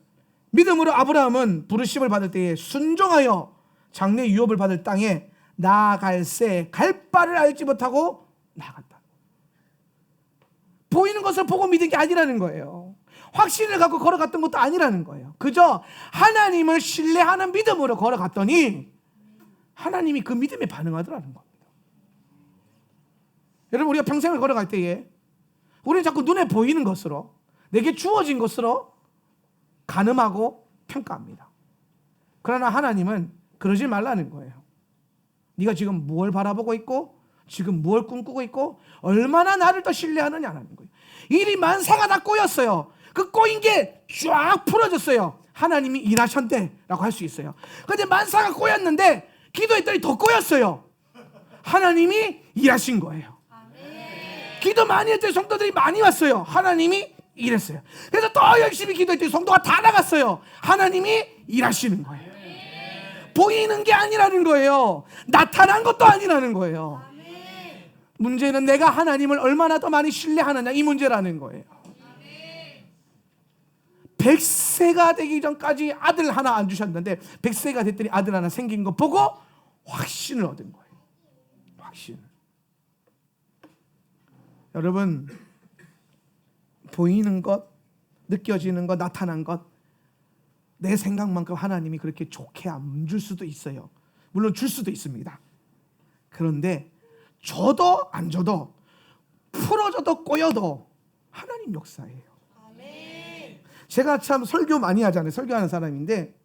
믿음으로 아브라함은 부르심을 받을 때에 순종하여 장래 유업을 받을 땅에 나아갈새 갈 바를 알지 못하고 나아갔다. 보이는 것을 보고 믿은 게 아니라는 거예요. 확신을 갖고 걸어갔던 것도 아니라는 거예요. 그저 하나님을 신뢰하는 믿음으로 걸어갔더니 하나님이 그 믿음에 반응하더라는 겁니다. 여러분, 우리가 평생을 걸어갈 때에 우리는 자꾸 눈에 보이는 것으로, 내게 주어진 것으로 가늠하고 평가합니다. 그러나 하나님은 그러지 말라는 거예요. 네가 지금 무엇을 바라보고 있고, 지금 무엇을 꿈꾸고 있고, 얼마나 나를 더 신뢰하느냐는 거예요. 일이 만사가 다 꼬였어요. 그 꼬인 게 쫙 풀어졌어요. 하나님이 일하셨대라고 할 수 있어요. 그런데 만사가 꼬였는데 기도했더니 더 꼬였어요. 하나님이 일하신 거예요. 기도 많이 했더니 성도들이 많이 왔어요. 하나님이 일했어요. 그래서 더 열심히 기도했더니 성도가 다 나갔어요. 하나님이 일하시는 거예요. 보이는 게 아니라는 거예요. 나타난 것도 아니라는 거예요. 문제는 내가 하나님을 얼마나 더 많이 신뢰하느냐, 이 문제라는 거예요. 100세가 되기 전까지 아들 하나 안 주셨는데 100세가 됐더니 아들 하나 생긴 거 보고 확신을 얻은 거예요. 확신을. 여러분, 보이는 것, 느껴지는 것, 나타난 것, 내 생각만큼 하나님이 그렇게 좋게 안 줄 수도 있어요. 물론 줄 수도 있습니다. 그런데 줘도 안 줘도, 풀어줘도 꼬여도 하나님 역사예요. 제가 참 설교 많이 하잖아요. 설교하는 사람인데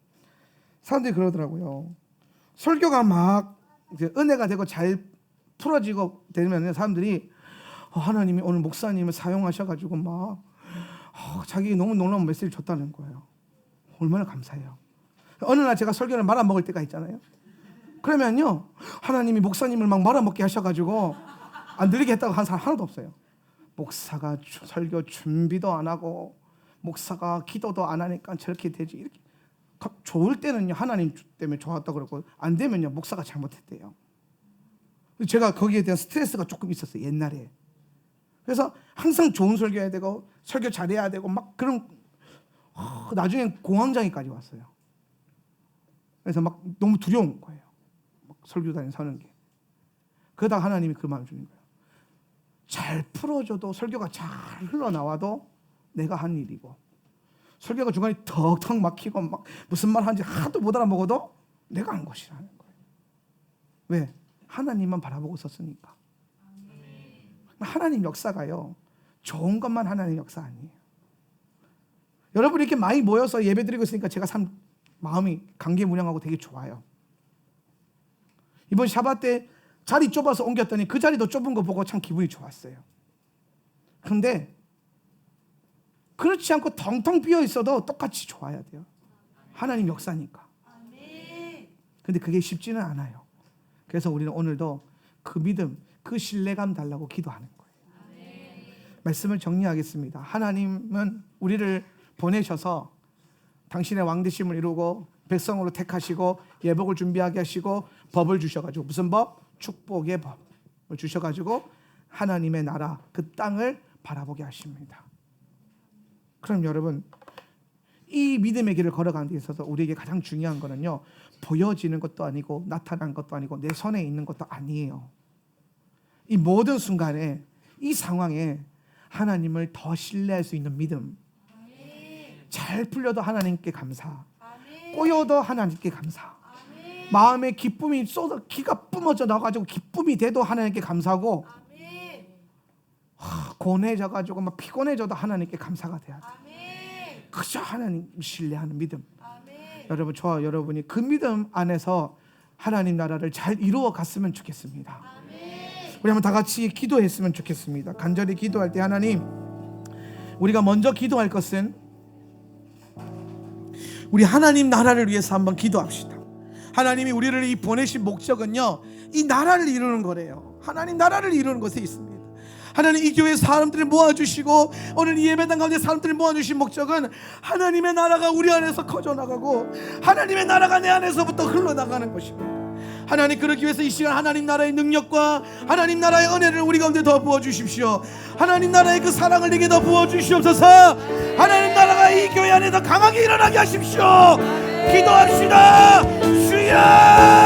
사람들이 그러더라고요. 설교가 막 이제 은혜가 되고 잘 풀어지고 되면 사람들이 하나님이 오늘 목사님을 사용하셔가지고 막 자기 너무 놀라운 메시지를 줬다는 거예요. 얼마나 감사해요. 어느 날 제가 설교를 말아먹을 때가 있잖아요. 그러면요, 하나님이 목사님을 막 말아먹게 하셔가지고 안 들리게 했다고 한 사람 하나도 없어요. 목사가 설교 준비도 안 하고 목사가 기도도 안 하니까 저렇게 되지. 이렇게 좋을 때는요 하나님 때문에 좋았다고 그러고, 안 되면요 목사가 잘못했대요. 제가 거기에 대한 스트레스가 조금 있었어요, 옛날에. 그래서 항상 좋은 설교해야 되고 설교 잘해야 되고 막 그런, 나중엔 공황장애까지 왔어요. 그래서 막 너무 두려운 거예요, 막 설교단에 서는 게. 그러다가 하나님이 그 마음을 주는 거예요. 잘 풀어줘도, 설교가 잘 흘러나와도 내가 한 일이고, 설교가 중간에 턱턱 막히고 막 무슨 말 하는지 하도 못 알아먹어도 내가 한 것이라는 거예요. 왜? 하나님만 바라보고 썼으니까. 하나님 역사가요, 좋은 것만 하나님 역사 아니에요. 여러분이 이렇게 많이 모여서 예배드리고 있으니까 제가 참 마음이 감개무량하고 되게 좋아요. 이번 샤bat 때 자리 좁아서 옮겼더니 그 자리도 좁은 거 보고 참 기분이 좋았어요. 그런데 그렇지 않고 텅텅 비어 있어도 똑같이 좋아야 돼요. 하나님 역사니까. 근데 그게 쉽지는 않아요. 그래서 우리는 오늘도 그 믿음, 그 신뢰감 달라고 기도하는 거예요. 말씀을 정리하겠습니다. 하나님은 우리를 보내셔서 당신의 왕되심을 이루고 백성으로 택하시고 예복을 준비하게 하시고 법을 주셔가지고, 무슨 법? 축복의 법을 주셔가지고 하나님의 나라, 그 땅을 바라보게 하십니다. 그럼 여러분, 이 믿음의 길을 걸어가는 데 있어서 우리에게 가장 중요한 거는요, 보여지는 것도 아니고 나타난 것도 아니고 내 손에 있는 것도 아니에요. 이 모든 순간에, 이 상황에 하나님을 더 신뢰할 수 있는 믿음. 잘 풀려도 하나님께 감사, 꼬여도 하나님께 감사, 마음에 기쁨이 쏟아 기가 뿜어져 나가지고 기쁨이 돼도 하나님께 감사하고, 고뇌져가지고 막 피곤해져도 하나님께 감사가 돼야 돼. 그저 하나님 신뢰하는 믿음. 여러분, 저와 여러분이 그 믿음 안에서 하나님 나라를 잘 이루어 갔으면 좋겠습니다. 우리 한번 다 같이 기도했으면 좋겠습니다. 간절히 기도할 때 하나님, 우리가 먼저 기도할 것은 우리 하나님 나라를 위해서 한번 기도합시다. 하나님이 우리를 이 보내신 목적은요, 이 나라를 이루는 거래요. 하나님 나라를 이루는 것에 있습니다. 하나님 이 교회 사람들을 모아주시고 오늘 이 예배당 가운데 사람들을 모아주신 목적은 하나님의 나라가 우리 안에서 커져나가고 하나님의 나라가 내 안에서부터 흘러나가는 것입니다. 하나님, 그러기 위해서 이 시간 하나님 나라의 능력과 하나님 나라의 은혜를 우리 가운데 더 부어주십시오. 하나님 나라의 그 사랑을 내게 더 부어주시옵소서. 하나님 나라가 이 교회 안에 더 강하게 일어나게 하십시오. 기도합시다. 주여,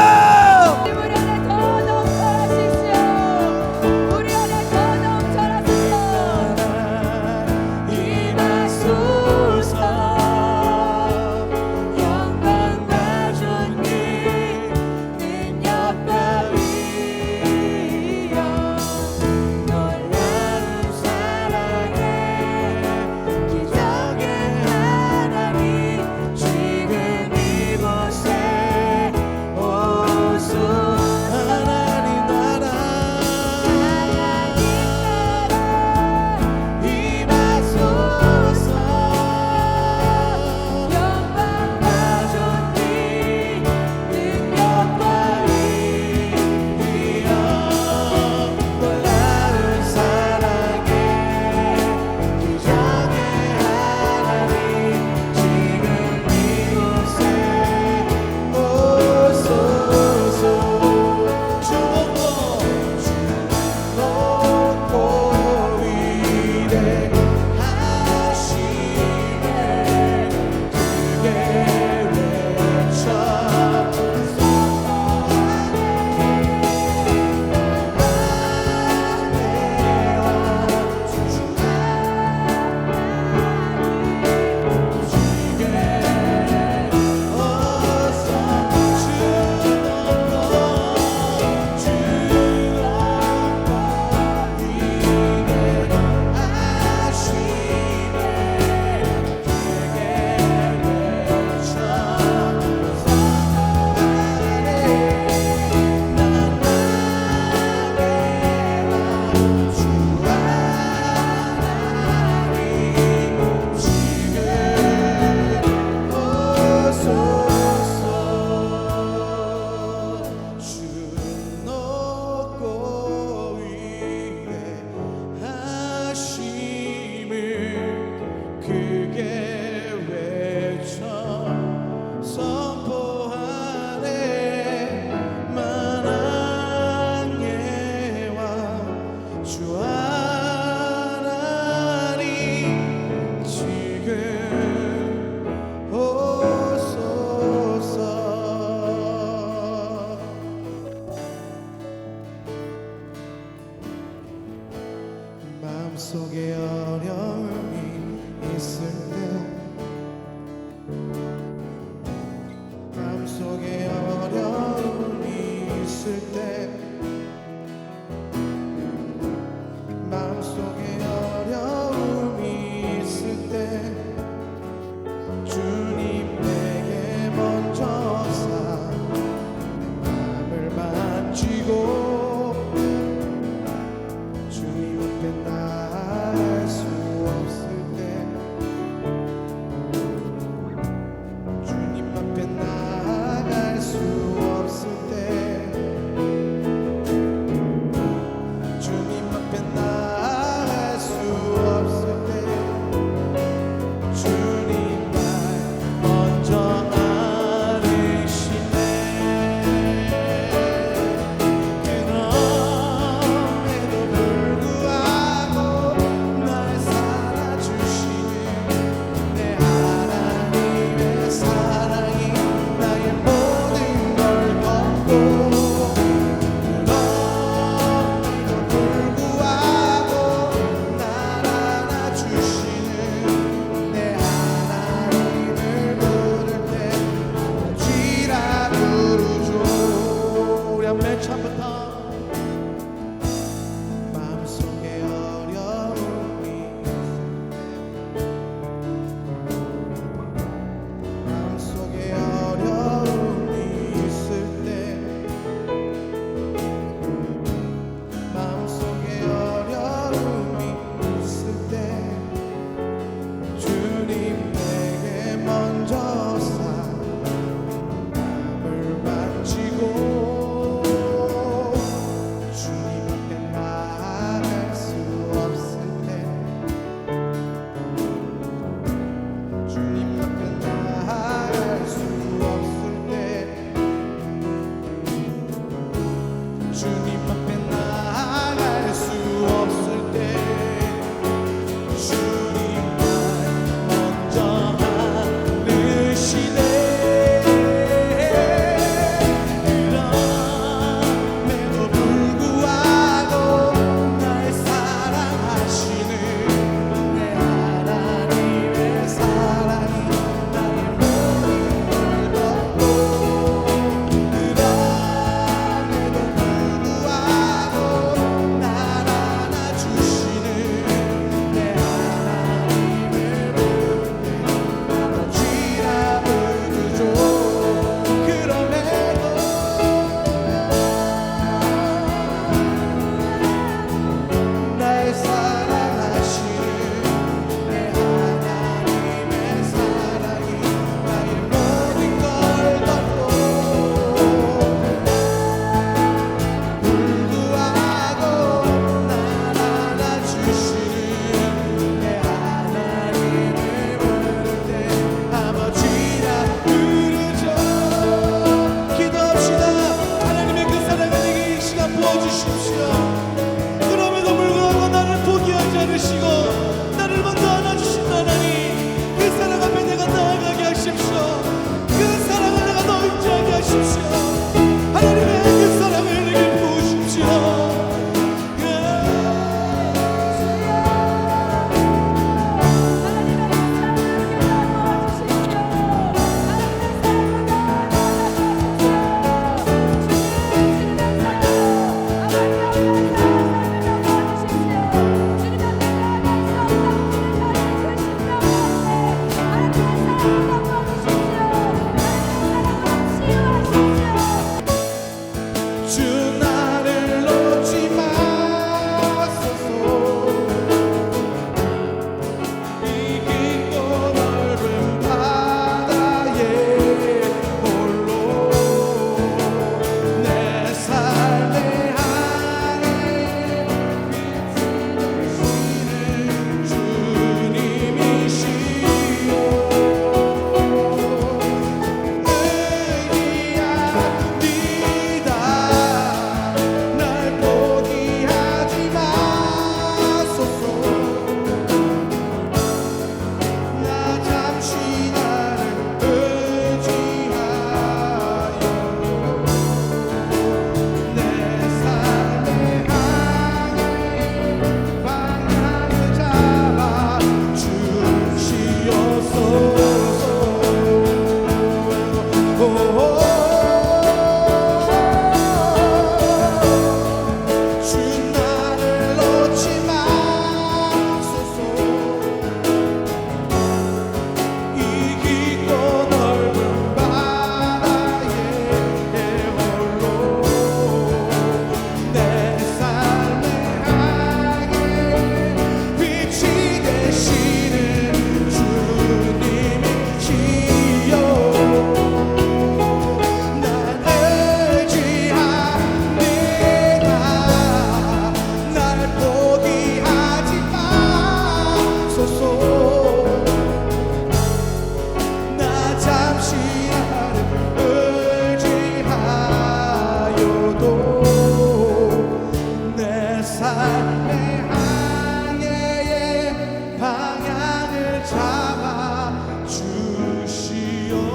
주시옵소서.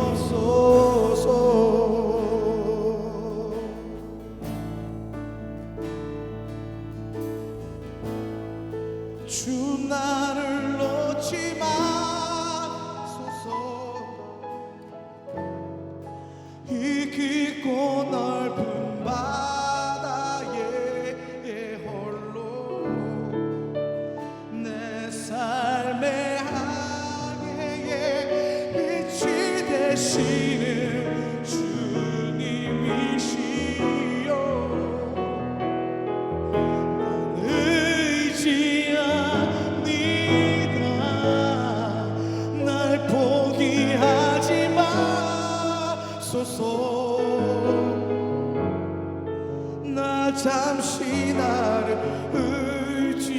주 나를 놓지 마소서. 이 깊고 넓은 바다에 홀로 내 삶의 항해에 빛이 되시는 주님이시여. 난 의지합니다. 날 포기하지 마소서. 나 잠시 나를 의지하여도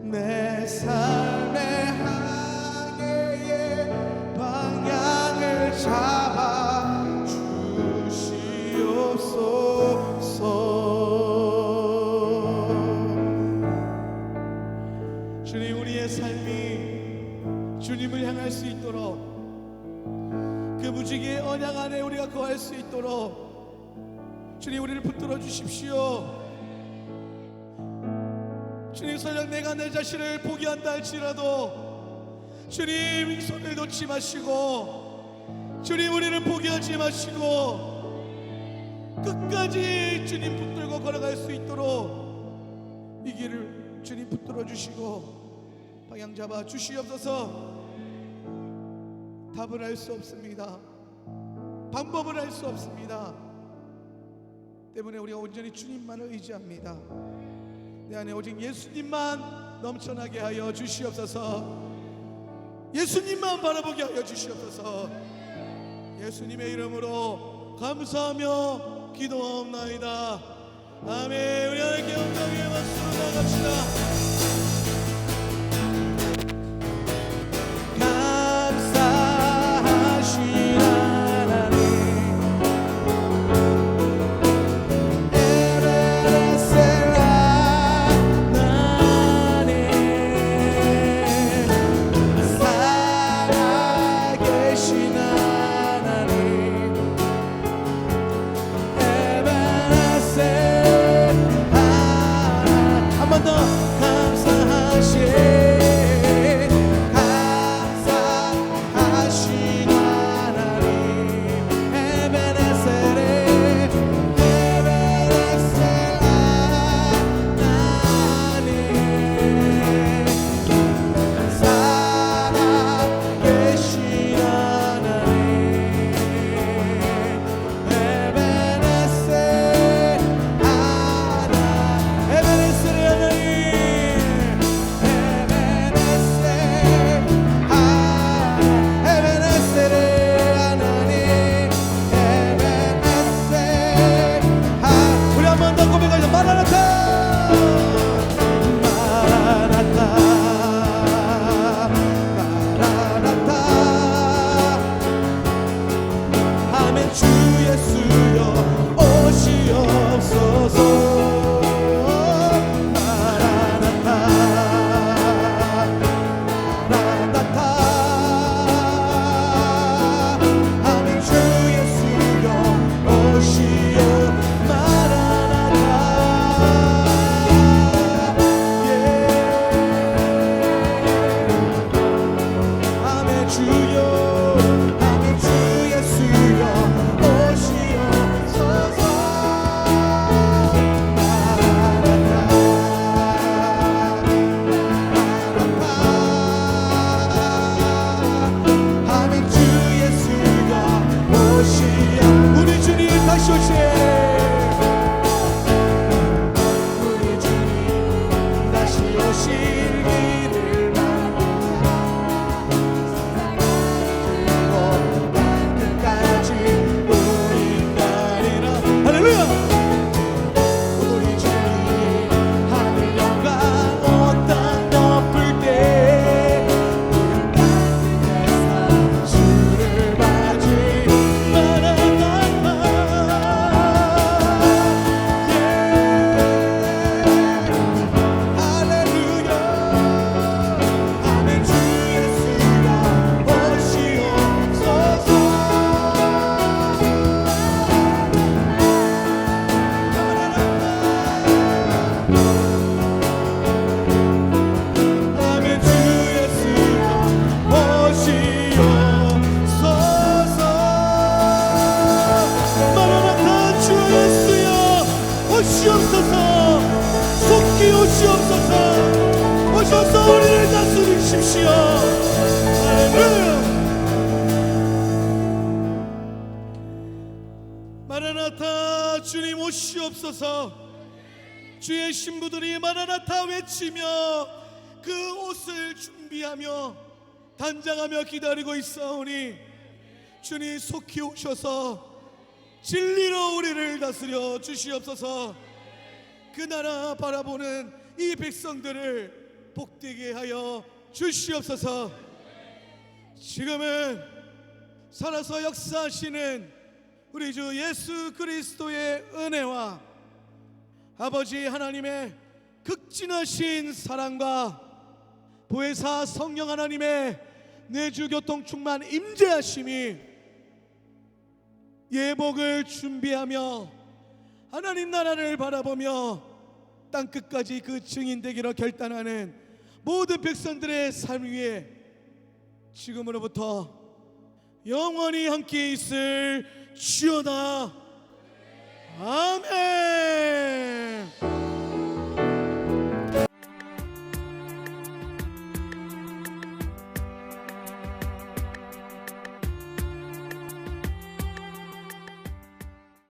내 삶의 항해의 방향을 잡아 주시옵소서. 주님, 우리의 삶이 주님을 향할 수 있도록, 그 무지개의 언약 안에 우리가 거할 수 있도록 주님, 우리를 붙들어 주십시오. 주님, 설령 내가 내 자신을 포기한다 할지라도 주님, 이 손을 놓지 마시고, 주님, 우리를 포기하지 마시고 끝까지 주님 붙들고 걸어갈 수 있도록 이 길을 주님 붙들어 주시고 방향 잡아 주시옵소서. 답을 알 수 없습니다. 방법을 알 수 없습니다. 때문에 우리가 온전히 주님만을 의지합니다. 내 안에 오직 예수님만 넘쳐나게 하여 주시옵소서. 예수님만 바라보게 하여 주시옵소서. 예수님의 이름으로 감사하며 기도하옵나이다. 아멘. 우리 하나님께 영광의 박수로 나갑시다. 오셔서 우리를 다스리십시오. 할렐루야. 마라나타 주님 오시옵소서. 주의 신부들이 마라나타 외치며 그 옷을 준비하며 단장하며 기다리고 있사오니 주님 속히 오셔서 진리로 우리를 다스려 주시옵소서. 그 나라 바라보는 이 백성들을 복되게 하여 주시옵소서. 지금은 살아서 역사하시는 우리 주 예수 그리스도의 은혜와 아버지 하나님의 극진하신 사랑과 보혜사 성령 하나님의 내주교통 충만 임재하심이 예복을 준비하며 하나님 나라를 바라보며 땅끝까지 그 증인 되기로 결단하는 모든 백성들의 삶 위에 지금으로부터 영원히 함께 있을 주여다. 아멘.